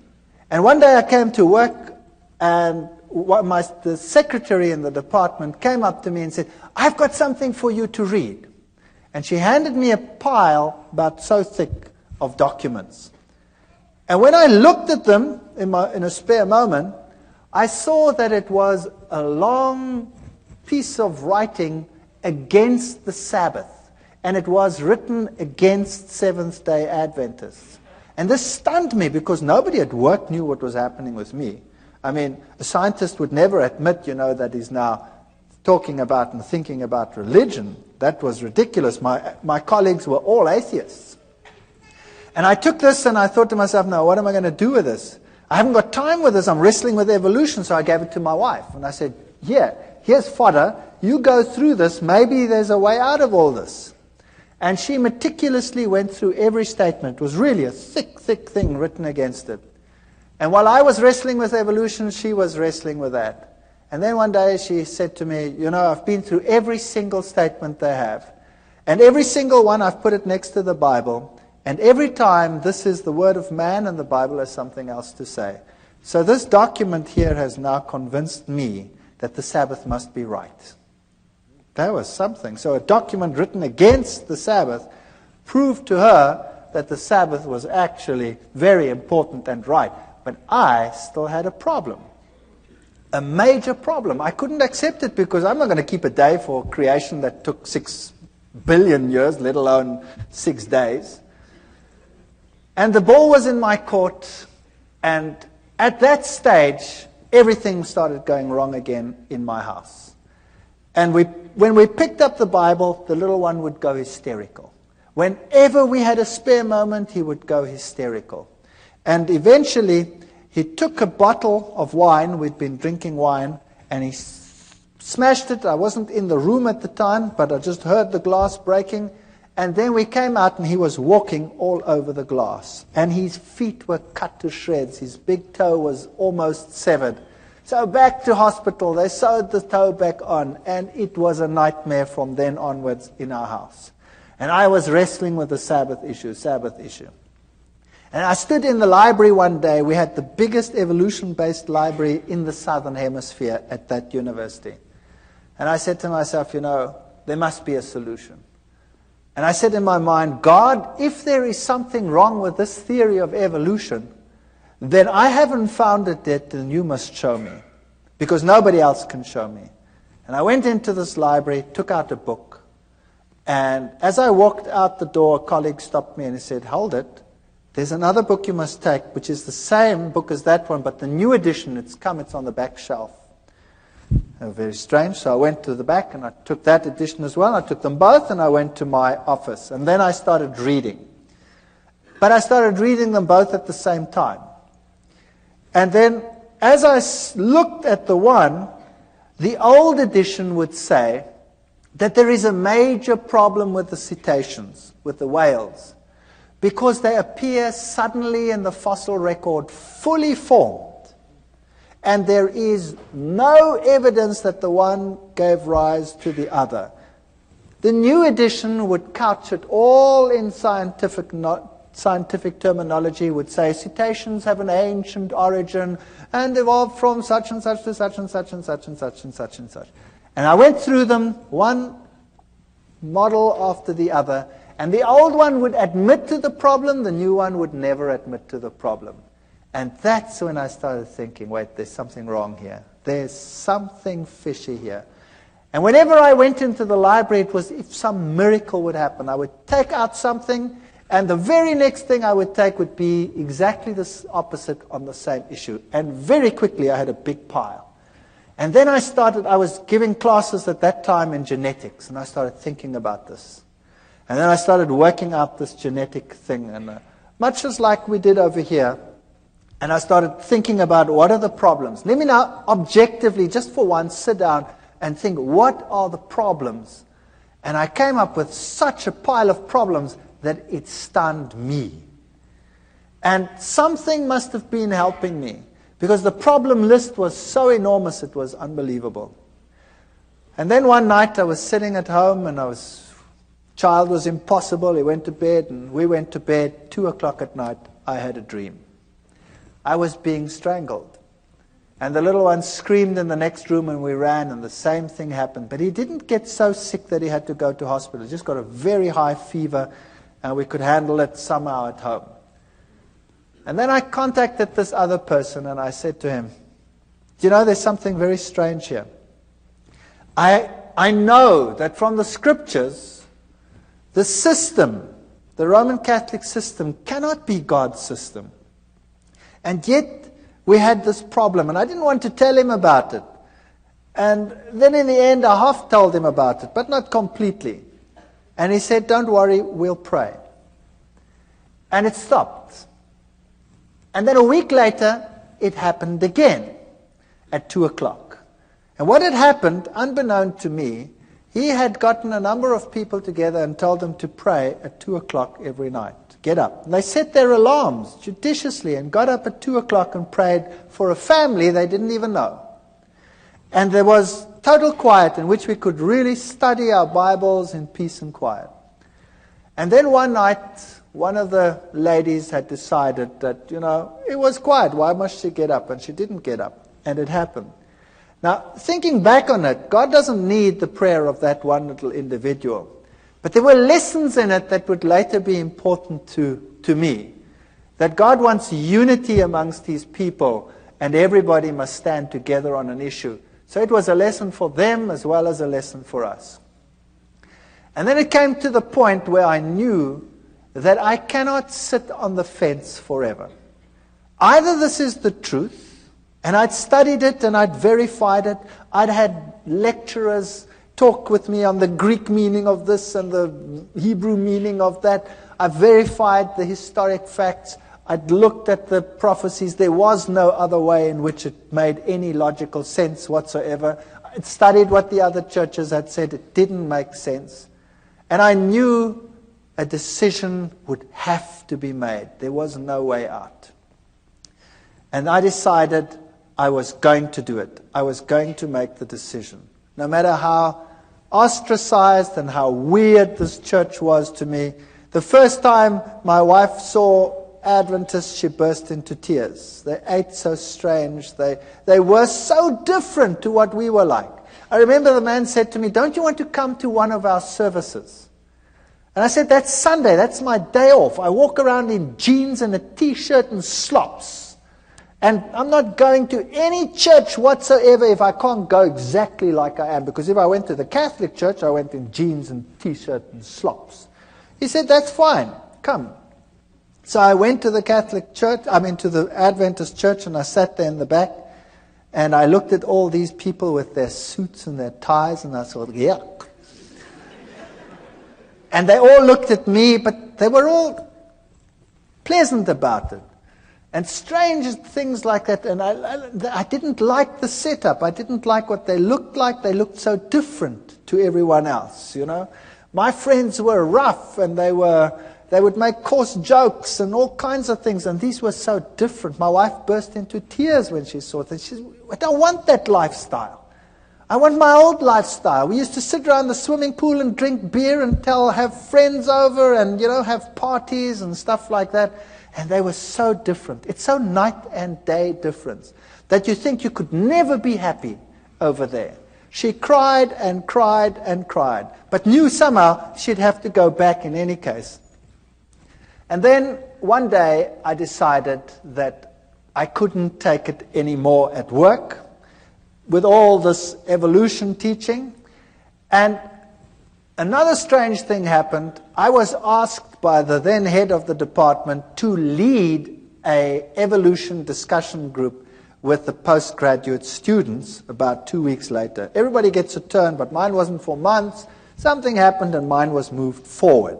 And one day I came to work, and the secretary in the department came up to me and said, I've got something for you to read. And she handed me a pile about so thick of documents. And when I looked at them in a spare moment, I saw that it was a long piece of writing against the Sabbath. And it was written against Seventh-day Adventists. And this stunned me because nobody at work knew what was happening with me. I mean, a scientist would never admit, that he's now talking about and thinking about religion. That was ridiculous. My colleagues were all atheists. And I took this and I thought to myself, now what am I going to do with this? I haven't got time with this. I'm wrestling with evolution. So I gave it to my wife. And I said, here's fodder. You go through this. Maybe there's a way out of all this. And she meticulously went through every statement. It was really a thick, thick thing written against it. And while I was wrestling with evolution, she was wrestling with that. And then one day she said to me, I've been through every single statement they have. And every single one, I've put it next to the Bible. And every time, this is the word of man and the Bible has something else to say. So this document here has now convinced me that the Sabbath must be right. That was something. So a document written against the Sabbath proved to her that the Sabbath was actually very important and right. But I still had a problem. A major problem. I couldn't accept it because I'm not going to keep a day for creation that took 6 billion years, let alone 6 days. And the ball was in my court, and at that stage, everything started going wrong again in my house. And when we picked up the Bible, the little one would go hysterical. Whenever we had a spare moment, he would go hysterical. And eventually, he took a bottle of wine, we'd been drinking wine, and he smashed it. I wasn't in the room at the time, but I just heard the glass breaking. And then we came out, and he was walking all over the glass. And his feet were cut to shreds. His big toe was almost severed. So back to hospital, they sewed the toe back on, and it was a nightmare from then onwards in our house. And I was wrestling with the Sabbath issue. And I stood in the library one day. We had the biggest evolution-based library in the Southern Hemisphere at that university. And I said to myself, there must be a solution. And I said in my mind, God, if there is something wrong with this theory of evolution, then I haven't found it yet, then you must show me. Because nobody else can show me. And I went into this library, took out a book. And as I walked out the door, a colleague stopped me and he said, hold it. There's another book you must take, which is the same book as that one, but the new edition, it's on the back shelf. Very strange. So I went to the back and I took that edition as well. I took them both and I went to my office. And then I started reading. But I started reading them both at the same time. And then as I looked at the one, the old edition would say that there is a major problem with the cetaceans, with the whales, because they appear suddenly in the fossil record fully formed. And there is no evidence that the one gave rise to the other. The new edition would couch it all in scientific terminology, would say cetaceans have an ancient origin and evolved from such and such to such and such and such and such and such and such. And I went through them, one model after the other, and the old one would admit to the problem, the new one would never admit to the problem. And that's when I started thinking, wait, there's something wrong here. There's something fishy here. And whenever I went into the library, it was if some miracle would happen. I would take out something, and the very next thing I would take would be exactly the opposite on the same issue. And very quickly, I had a big pile. And then I was giving classes at that time in genetics, and I started thinking about this. And then I started working out this genetic thing, and much as like we did over here. And I started thinking about what are the problems. Let me now objectively, just for once, sit down and think, what are the problems? And I came up with such a pile of problems that it stunned me. And something must have been helping me, because the problem list was so enormous, it was unbelievable. And then one night I was sitting at home, and child was impossible. He went to bed, and we went to bed. 2 o'clock at night, I had a dream. I was being strangled. And the little one screamed in the next room, and we ran, and the same thing happened. But he didn't get so sick that he had to go to hospital. He just got a very high fever, and we could handle it somehow at home. And then I contacted this other person, and I said to him, there's something very strange here. I know that from the scriptures, the system, the Roman Catholic system, cannot be God's system. And yet, we had this problem, and I didn't want to tell him about it. And then in the end, I half told him about it, but not completely. And he said, don't worry, we'll pray. And it stopped. And then a week later, it happened again at 2 o'clock. And what had happened, unbeknown to me, he had gotten a number of people together and told them to pray at 2 o'clock every night. Get up. And they set their alarms judiciously and got up at 2 o'clock and prayed for a family they didn't even know. And there was total quiet in which we could really study our Bibles in peace and quiet. And then one night, one of the ladies had decided that, it was quiet. Why must she get up? And she didn't get up. And it happened. Now, thinking back on it, God doesn't need the prayer of that one little individual. But there were lessons in it that would later be important to me. That God wants unity amongst His people, and everybody must stand together on an issue. So it was a lesson for them as well as a lesson for us. And then it came to the point where I knew that I cannot sit on the fence forever. Either this is the truth, and I'd studied it and I'd verified it. I'd had lecturers talk with me on the Greek meaning of this and the Hebrew meaning of that. I verified the historic facts. I'd looked at the prophecies. There was no other way in which it made any logical sense whatsoever. I'd studied what the other churches had said. It didn't make sense. And I knew a decision would have to be made. There was no way out. And I decided I was going to do it. I was going to make the decision. No matter how ostracized and how weird this church was to me. The first time my wife saw Adventists, she burst into tears. They ate so strange. They were so different to what we were like. I remember the man said to me, "Don't you want to come to one of our services?" And I said, "That's Sunday. That's my day off. I walk around in jeans and a t-shirt and slops. And I'm not going to any church whatsoever if I can't go exactly like I am. Because if I went to the Catholic church, I went in jeans and t-shirt and slops." He said, "That's fine. Come." So I went to the Catholic church, to the Adventist church, and I sat there in the back. And I looked at all these people with their suits and their ties, and I thought, yuck. And they all looked at me, but they were all pleasant about it. And strange things like that. And I didn't like the setup. I didn't like what they looked like. They looked so different to everyone else, you know. My friends were rough, and they would make coarse jokes and all kinds of things. And these were so different. My wife burst into tears when she saw it. She said, "I don't want that lifestyle. I want my old lifestyle. We used to sit around the swimming pool and drink beer and have friends over and, have parties and stuff like that." And they were so different. It's so night and day difference that you think you could never be happy over there. She cried and cried and cried, but knew somehow she'd have to go back in any case. And then one day I decided that I couldn't take it anymore at work with all this evolution teaching. And another strange thing happened. I was asked by the then head of the department to lead an evolution discussion group with the postgraduate students about 2 weeks later. Everybody gets a turn, but mine wasn't for months. Something happened and mine was moved forward.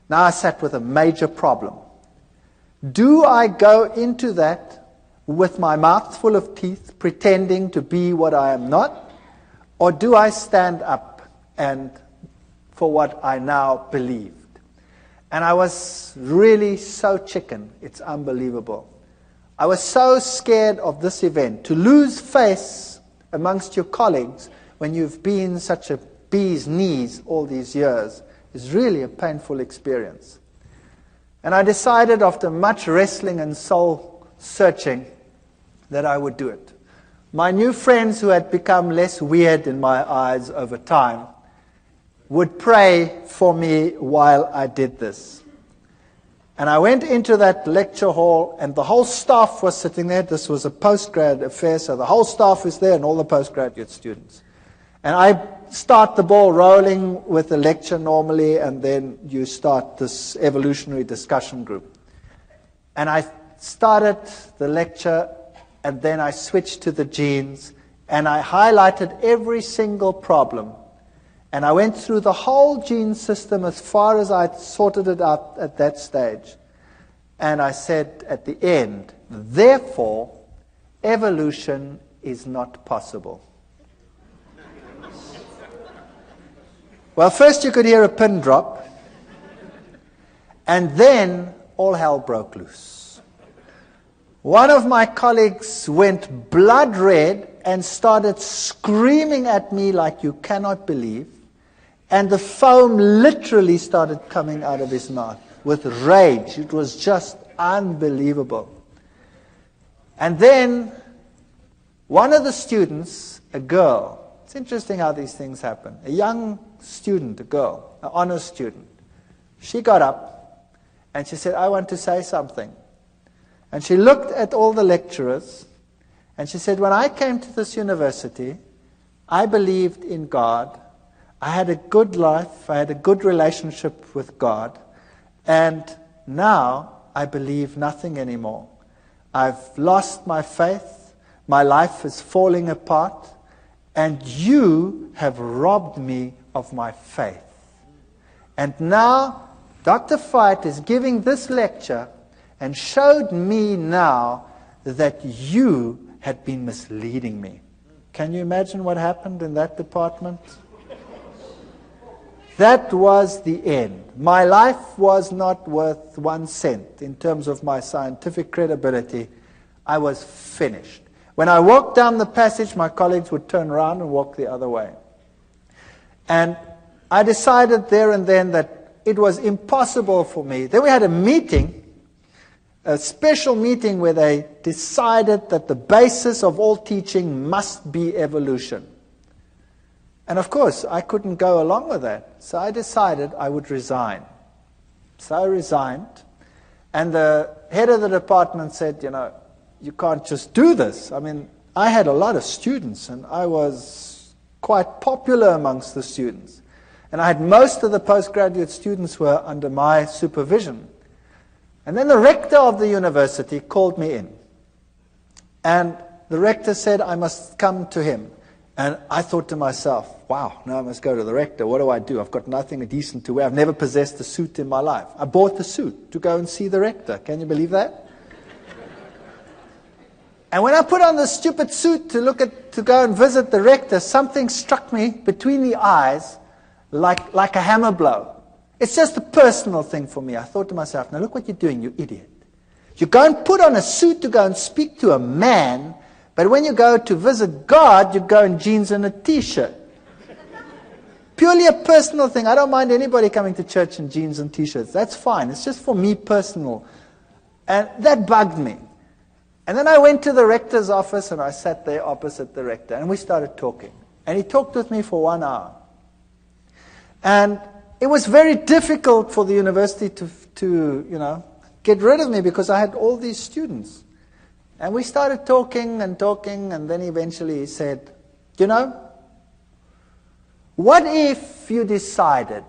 Now I sat with a major problem. Do I go into that with my mouth full of teeth, pretending to be what I am not? Or do I stand up and for what I now believed? And I was really so chicken, it's unbelievable. I was so scared of this event. To lose face amongst your colleagues when you've been such a bee's knees all these years is really a painful experience. And I decided after much wrestling and soul searching that I would do it. My new friends, who had become less weird in my eyes over time, would pray for me while I did this. And I went into that lecture hall, and the whole staff was sitting there. This was a postgrad affair, so the whole staff is there and all the postgraduate students. And I start the ball rolling with the lecture normally, and then you start this evolutionary discussion group. And I started the lecture, and then I switched to the genes, and I highlighted every single problem. And I went through the whole gene system as far as I sorted it out at that stage. And I said at the end, therefore, evolution is not possible. Well, first you could hear a pin drop, and then all hell broke loose. One of my colleagues went blood red and started screaming at me like you cannot believe. And the foam literally started coming out of his mouth with rage. It was just unbelievable. And then one of the students a girl. It's interesting how these things happen. A young student, a girl, an honors student. She got up and she said, I want to say something. And she looked at all the lecturers and she said, when I came to this university, I believed in God. I had a good life. I had a good relationship with God. And now I believe nothing anymore. I've lost my faith. My life is falling apart. And you have robbed me of my faith. And now Dr. Veith is giving this lecture and showed me now that you had been misleading me. Can you imagine what happened in that department? That was the end. My life was not worth 1 cent in terms of my scientific credibility. I was finished. When I walked down the passage, my colleagues would turn around and walk the other way. And I decided there and then that it was impossible for me. Then we had a meeting, a special meeting where they decided that the basis of all teaching must be evolution. And of course, I couldn't go along with that. So I decided I would resign. So I resigned. And the head of the department said, you know, you can't just do this. I mean, I had a lot of students, and I was quite popular amongst the students. And I had most of the postgraduate students were under my supervision. And then the rector of the university called me in. And the rector said I must come to him. And I thought to myself, wow, now I must go to the rector. What do? I've got nothing decent to wear. I've never possessed a suit in my life. I bought the suit to go and see the rector. Can you believe that? And when I put on this stupid suit to go and visit the rector, something struck me between the eyes like a hammer blow. It's just a personal thing for me. I thought to myself, now look what you're doing, you idiot. You go and put on a suit to go and speak to a man, but when you go to visit God, you go in jeans and a t-shirt. Purely a personal thing. I don't mind anybody coming to church in jeans and t-shirts. That's fine. It's just for me personal. And that bugged me. And then I went to the rector's office and I sat there opposite the rector and we started talking. And he talked with me for 1 hour. And it was very difficult for the university to get rid of me because I had all these students. And we started talking, and then eventually he said, you know, what if you decided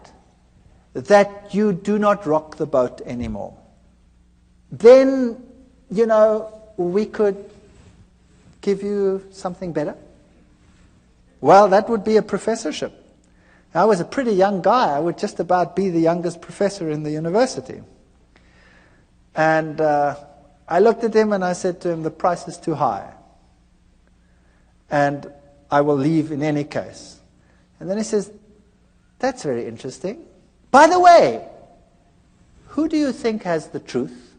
that you do not rock the boat anymore? Then, you know, we could give you something better. Well, that would be a professorship. I was a pretty young guy. I would just about be the youngest professor in the university. And I looked at him and I said to him, the price is too high. And I will leave in any case. And then he says, that's very interesting. By the way, who do you think has the truth?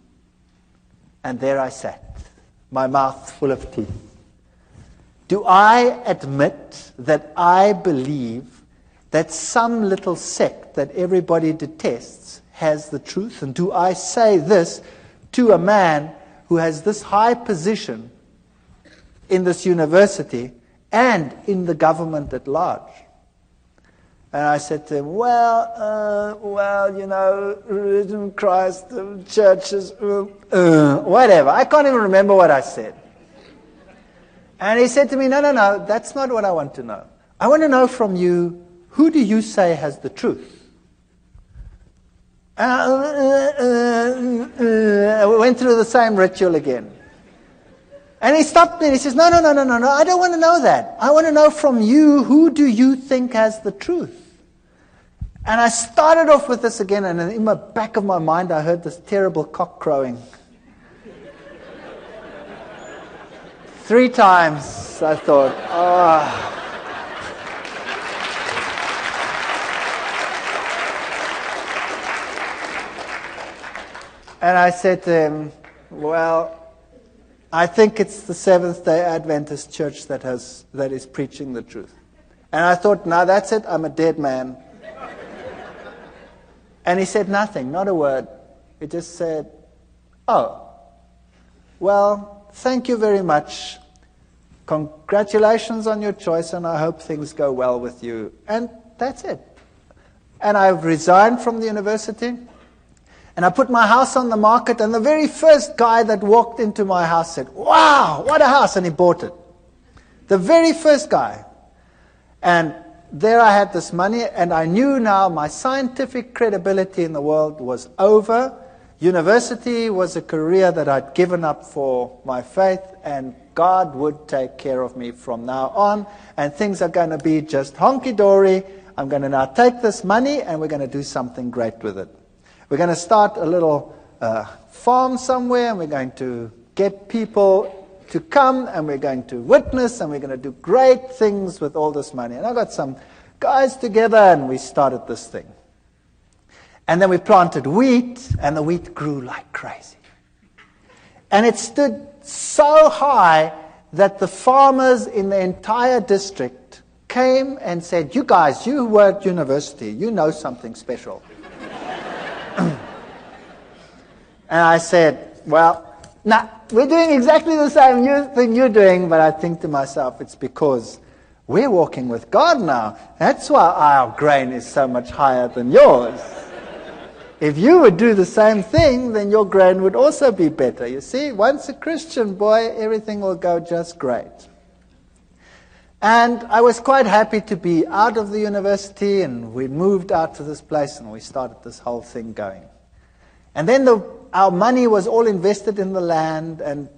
And there I sat, my mouth full of teeth. Do I admit that I believe that some little sect that everybody detests has the truth? And do I say this to a man who has this high position in this university and in the government at large? And I said to him, well, you know, religion, Christ, churches, whatever. I can't even remember what I said. And he said to me, no, that's not what I want to know. I want to know from you, who do you say has the truth? We went through the same ritual again. And he stopped me and he says, no, I don't want to know that. I want to know from you, who do you think has the truth? And I started off with this again, and in the back of my mind I heard this terrible cock crowing. 3 times I thought, oh. And I said to him, well, I think it's the Seventh-day Adventist Church that is preaching the truth. And I thought, now that's it, I'm a dead man. And he said nothing, not a word. He just said, oh, well, thank you very much. Congratulations on your choice, and I hope things go well with you. And that's it. And I resigned from the university, and I put my house on the market, and the very first guy that walked into my house said, "Wow, what a house," and he bought it. The very first guy. And there I had this money, and I knew now my scientific credibility in the world was over. University was a career that I'd given up for my faith, and God would take care of me from now on, and things are going to be just honky-dory. I'm going to now take this money, and we're going to do something great with it. We're going to start a little farm somewhere, and we're going to get people to come, and we're going to witness, and we're going to do great things with all this money. And I got some guys together, and we started this thing. And then we planted wheat, and the wheat grew like crazy. And it stood so high that the farmers in the entire district came and said, "You guys, you were at university, you know something special." And I said, "Well, nah, we're doing exactly the same thing you're doing," but I think to myself, it's because we're walking with God now. That's why our grain is so much higher than yours. If you would do the same thing, then your grain would also be better. You see, once a Christian boy, everything will go just great. And I was quite happy to be out of the university, and we moved out to this place, and we started this whole thing going. And then our money was all invested in the land, and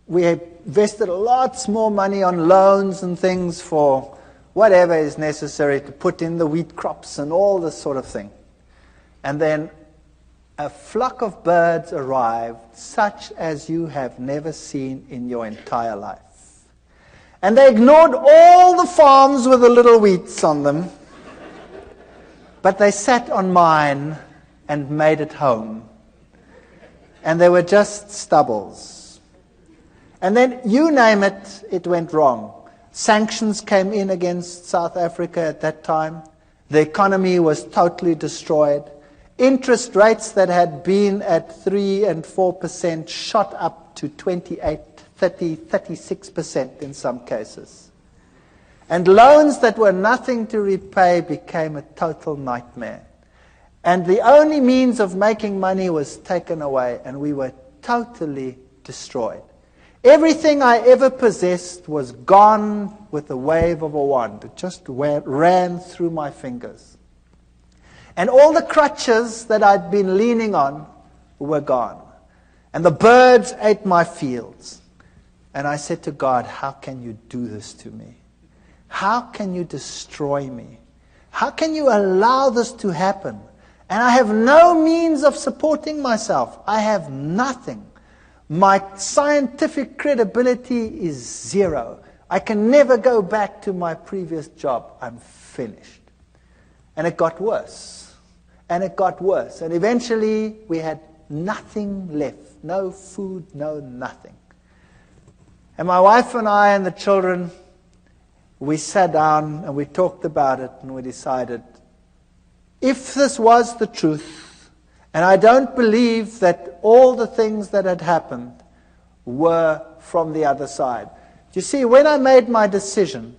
we invested lots more money on loans and things for whatever is necessary to put in the wheat crops and all this sort of thing. And then a flock of birds arrived, such as you have never seen in your entire life. And they ignored all the farms with the little wheats on them, but they sat on mine and made it home. And they were just stubbles. And then, you name it, it went wrong. Sanctions came in against South Africa at that time. The economy was totally destroyed. Interest rates that had been at 3 and 4% shot up to 28, 30, 36% in some cases. And loans that were nothing to repay became a total nightmare. And the only means of making money was taken away, and we were totally destroyed. Everything I ever possessed was gone with the wave of a wand. It just ran through my fingers. And all the crutches that I'd been leaning on were gone. And the birds ate my fields. And I said to God, "How can you do this to me? How can you destroy me? How can you allow this to happen? And I have no means of supporting myself. I have nothing. My scientific credibility is zero. I can never go back to my previous job. I'm finished." And it got worse. And it got worse. And eventually we had nothing left. No food, no nothing. And my wife and I and the children, we sat down and we talked about it, and we decided, if this was the truth, and I don't believe that all the things that had happened were from the other side. You see, when I made my decision,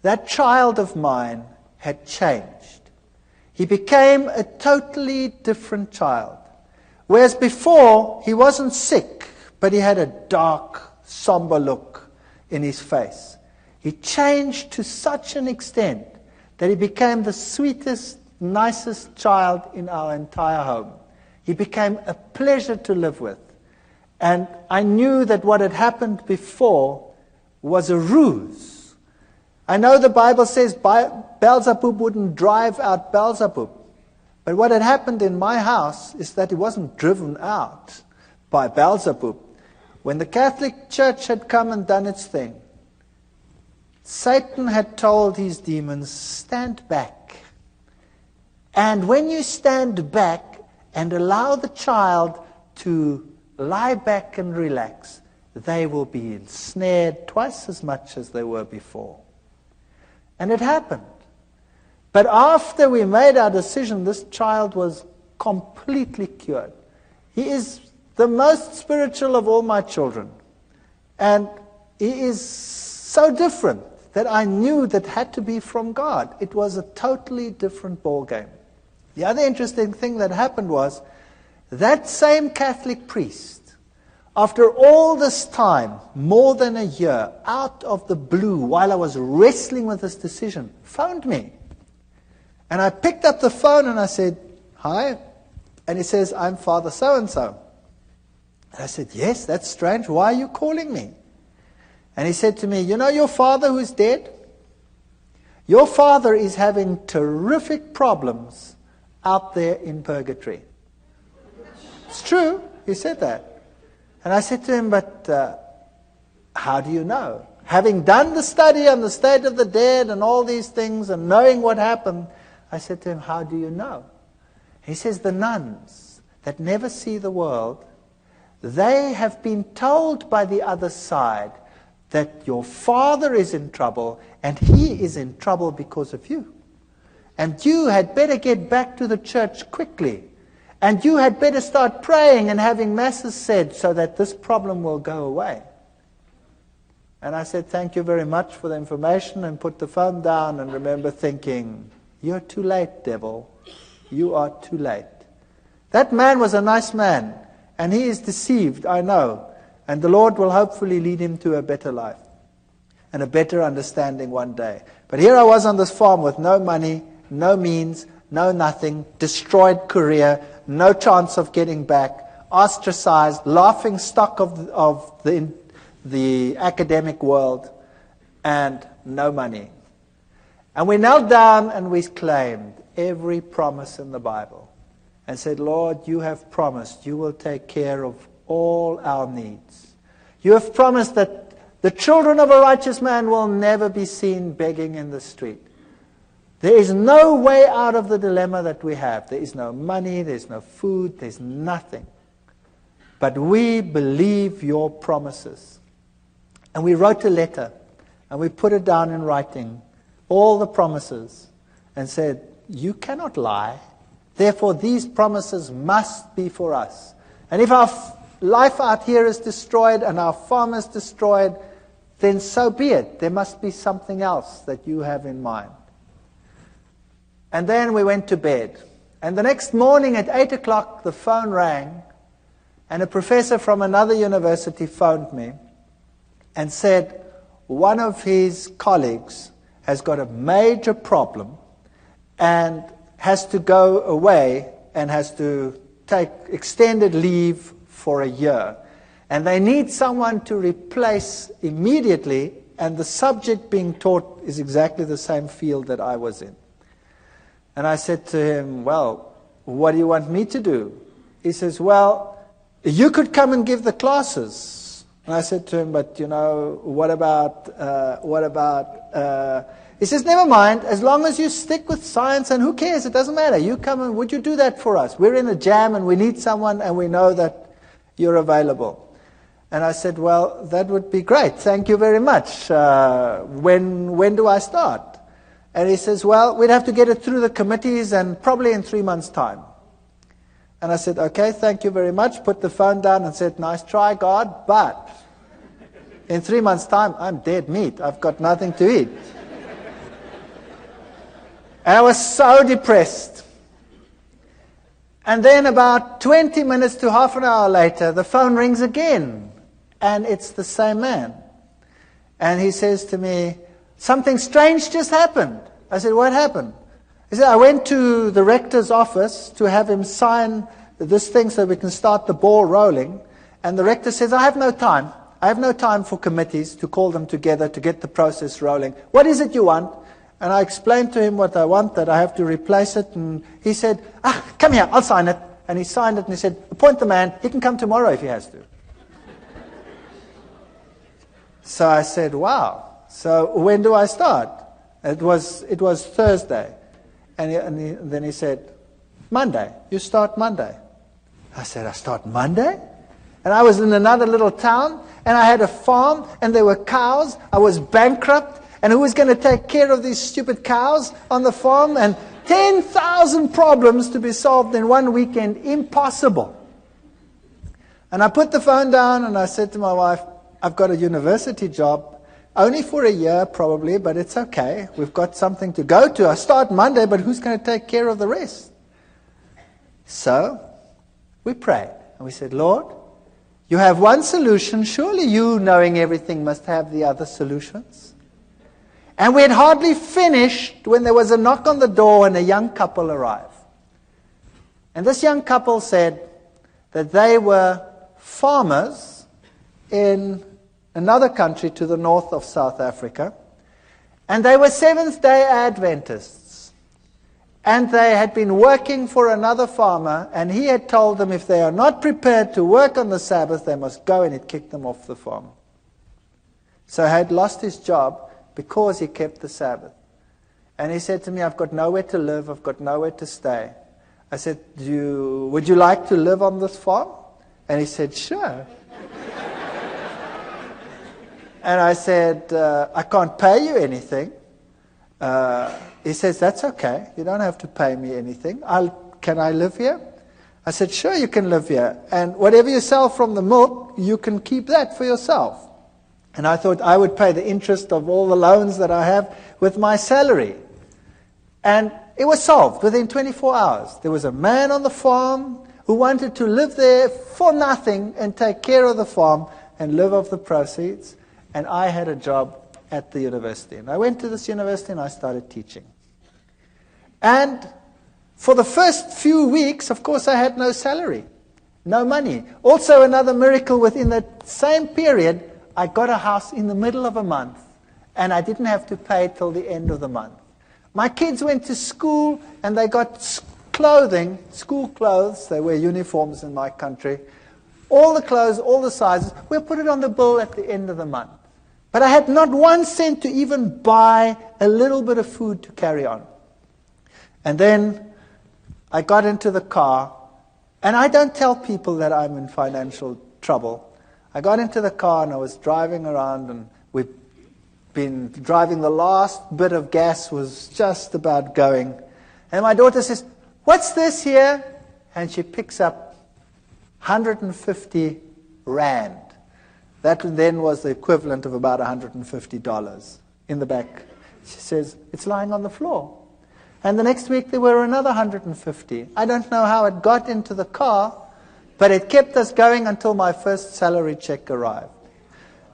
that child of mine had changed. He became a totally different child. Whereas before, he wasn't sick, but he had a dark, somber look in his face. He changed to such an extent that he became the sweetest, nicest child in our entire home. He became a pleasure to live with. And I knew that what had happened before was a ruse. I know the Bible says Beelzebub wouldn't drive out Beelzebub. But what had happened in my house is that he wasn't driven out by Beelzebub. When the Catholic Church had come and done its thing, Satan had told his demons, stand back. And when you stand back and allow the child to lie back and relax, they will be ensnared twice as much as they were before. And it happened. But after we made our decision, this child was completely cured. He is the most spiritual of all my children. And he is so different that I knew that had to be from God. It was a totally different ballgame. The other interesting thing that happened was that same Catholic priest, after all this time, more than a year, out of the blue, while I was wrestling with this decision, phoned me. And I picked up the phone and I said, "Hi." And he says, "I'm Father so-and-so." And I said, "Yes, that's strange. Why are you calling me?" And he said to me, "You know your father who's dead? Your father is having terrific problems out there in purgatory." It's true, he said that. And I said to him, "But how do you know?" Having done the study on the state of the dead and all these things and knowing what happened, I said to him, "How do you know?" He says, "The nuns that never see the world, they have been told by the other side that your father is in trouble and he is in trouble because of you. And you had better get back to the church quickly. And you had better start praying and having masses said so that this problem will go away." And I said, "Thank you very much for the information," and put the phone down and remember thinking, "You're too late, devil. You are too late." That man was a nice man, and he is deceived, I know. And the Lord will hopefully lead him to a better life and a better understanding one day. But here I was on this farm with no money, no means, no nothing, destroyed career, no chance of getting back, ostracized, laughing stock of the academic world, and no money. And we knelt down and we claimed every promise in the Bible and said, "Lord, you have promised you will take care of all our needs. You have promised that the children of a righteous man will never be seen begging in the street. There is no way out of the dilemma that we have. There is no money, there's no food, there's nothing. But we believe your promises." And we wrote a letter, and we put it down in writing, all the promises, and said, "You cannot lie. Therefore, these promises must be for us. And if our life out here is destroyed and our farm is destroyed, then so be it. There must be something else that you have in mind." And then we went to bed. And the next morning at 8 o'clock, the phone rang, and a professor from another university phoned me and said one of his colleagues has got a major problem and has to go away and has to take extended leave for a year. And they need someone to replace immediately, and the subject being taught is exactly the same field that I was in. And I said to him, "Well, what do you want me to do?" He says, "Well, you could come and give the classes." And I said to him, "But, you know, what about, He says, "Never mind, as long as you stick with science, and who cares, it doesn't matter. You come and would you do that for us? We're in a jam and we need someone and we know that you're available." And I said, "Well, that would be great. Thank you very much. When do I start?" And he says, "Well, we'd have to get it through the committees and probably in 3 months' time." And I said, "Okay, thank you very much." Put the phone down and said, "Nice try, God, but in 3 months' time, I'm dead meat. I've got nothing to eat." And I was so depressed. And then about 20 minutes to half an hour later, the phone rings again. And it's the same man. And he says to me, "Something strange just happened." I said, "What happened?" He said, "I went to the rector's office to have him sign this thing so we can start the ball rolling. And the rector says, I have no time. I have no time for committees to call them together to get the process rolling. What is it you want?" And I explained to him what I want, that I have to replace it. And he said, "Come here, I'll sign it." And he signed it and he said, "Appoint the man. He can come tomorrow if he has to." So I said, "Wow. So when do I start?" It was Thursday. And then he said, "Monday. You start Monday." I said, "I start Monday?" And I was in another little town, and I had a farm, and there were cows. I was bankrupt. And who was going to take care of these stupid cows on the farm? And 10,000 problems to be solved in one weekend. Impossible. And I put the phone down and I said to my wife, I've got a university job, only for a year probably, but it's okay. We've got something to go to. I start Monday, but who's going to take care of the rest? So we prayed, and we said, Lord, you have one solution. Surely you, knowing everything, must have the other solutions. And we had hardly finished when there was a knock on the door and a young couple arrived. And this young couple said that they were farmers in another country to the north of South Africa. And they were Seventh-day Adventists. And they had been working for another farmer, and he had told them if they are not prepared to work on the Sabbath, they must go, and he'd kicked them off the farm. So he had lost his job because he kept the Sabbath. And he said to me, I've got nowhere to live, I've got nowhere to stay. I said, would you like to live on this farm? And he said, sure. And I said, I can't pay you anything. He says, that's okay. You don't have to pay me anything. Can I live here? I said, sure, you can live here. And whatever you sell from the milk, you can keep that for yourself. And I thought I would pay the interest of all the loans that I have with my salary. And it was solved within 24 hours. There was a man on the farm who wanted to live there for nothing and take care of the farm and live off the proceeds. And I had a job at the university. And I went to this university and I started teaching. And for the first few weeks, of course, I had no salary, no money. Also, another miracle within that same period, I got a house in the middle of a month, and I didn't have to pay till the end of the month. My kids went to school, and they got clothing, school clothes. They wear uniforms in my country. All the clothes, all the sizes, we'll put it on the bill at the end of the month. But I had not 1 cent to even buy a little bit of food to carry on. And then I got into the car, and I don't tell people that I'm in financial trouble. I got into the car and I was driving around, and we've been driving, the last bit of gas was just about going. And my daughter says, what's this here? And she picks up 150 rand. That then was the equivalent of about $150 in the back. She says, it's lying on the floor. And the next week there were another 150. I don't know how it got into the car, but it kept us going until my first salary check arrived.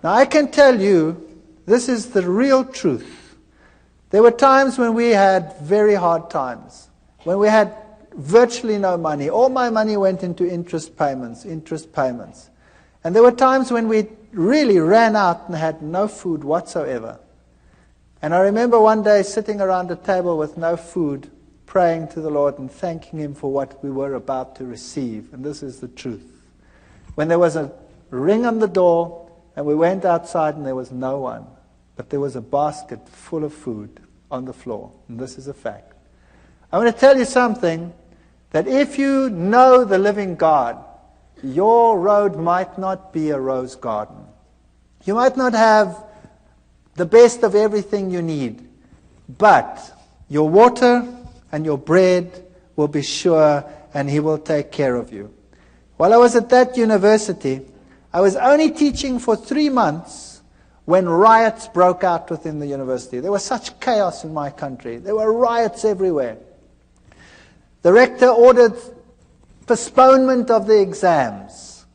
Now I can tell you, this is the real truth. There were times when we had very hard times, when we had virtually no money. All my money went into interest payments. And there were times when we really ran out and had no food whatsoever. And I remember one day sitting around a table with no food, praying to the Lord and thanking Him for what we were about to receive. And this is the truth. When there was a ring on the door, and we went outside and there was no one, but there was a basket full of food on the floor. And this is a fact. I want to tell you something, that if you know the living God, your road might not be a rose garden. You might not have the best of everything you need, but your water and your bread will be sure, and He will take care of you. While I was at that university, I was only teaching for 3 months when riots broke out within the university. There was such chaos in my country. There were riots everywhere. The rector ordered postponement of the exams,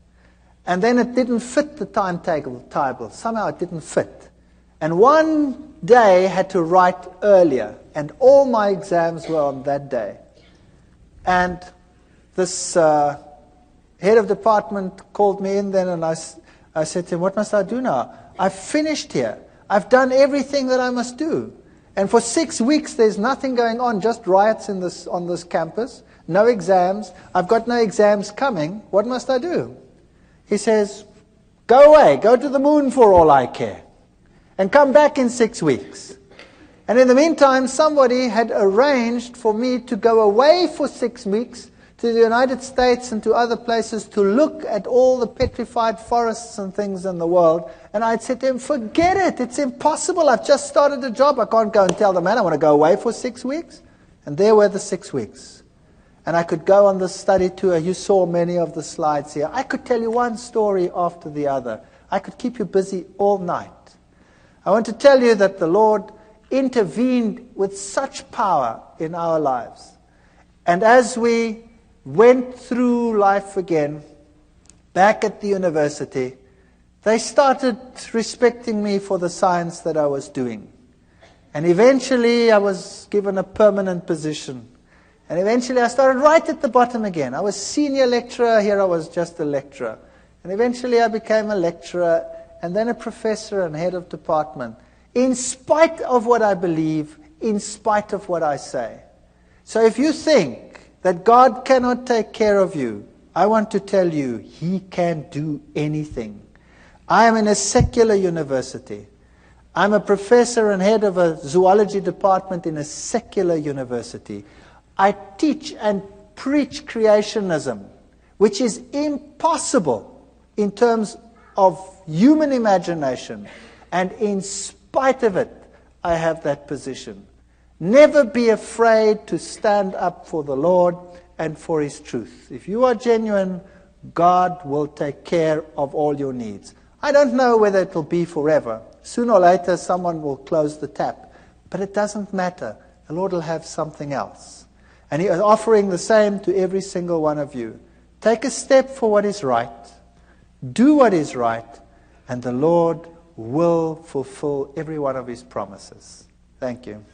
and then it didn't fit the timetable. Somehow it didn't fit. And one day I had to write earlier, and all my exams were on that day. And this head of department called me in then, and I said to him, what must I do now? I've finished here. I've done everything that I must do. And for 6 weeks there's nothing going on, just riots on this campus, no exams. I've got no exams coming. What must I do? He says, go away, go to the moon for all I care, and come back in 6 weeks. And in the meantime, somebody had arranged for me to go away for 6 weeks to the United States and to other places to look at all the petrified forests and things in the world. And I'd said to him, forget it, it's impossible. I've just started a job. I can't go and tell the man I want to go away for 6 weeks. And there were the 6 weeks. And I could go on this study tour. You saw many of the slides here. I could tell you one story after the other I could keep you busy all night. I want to tell you that the Lord intervened with such power in our lives. And as we went through life again, back at the university, they started respecting me for the science that I was doing. And eventually I was given a permanent position. And eventually I started right at the bottom again. I was senior lecturer, here I was just a lecturer. And eventually I became a lecturer, and then a professor and head of department, in spite of what I believe, in spite of what I say. So if you think that God cannot take care of you, I want to tell you, He can do anything. I am in a secular university. I'm a professor and head of a zoology department in a secular university. I teach and preach creationism, which is impossible in terms of human imagination. And in spite of it, I have that position. Never be afraid to stand up for the Lord and for His truth. If you are genuine, God will take care of all your needs. I don't know whether it will be forever. Sooner or later, someone will close the tap. But it doesn't matter. The Lord will have something else. And He is offering the same to every single one of you. Take a step for what is right. Do what is right. And the Lord will fulfill every one of His promises. Thank you.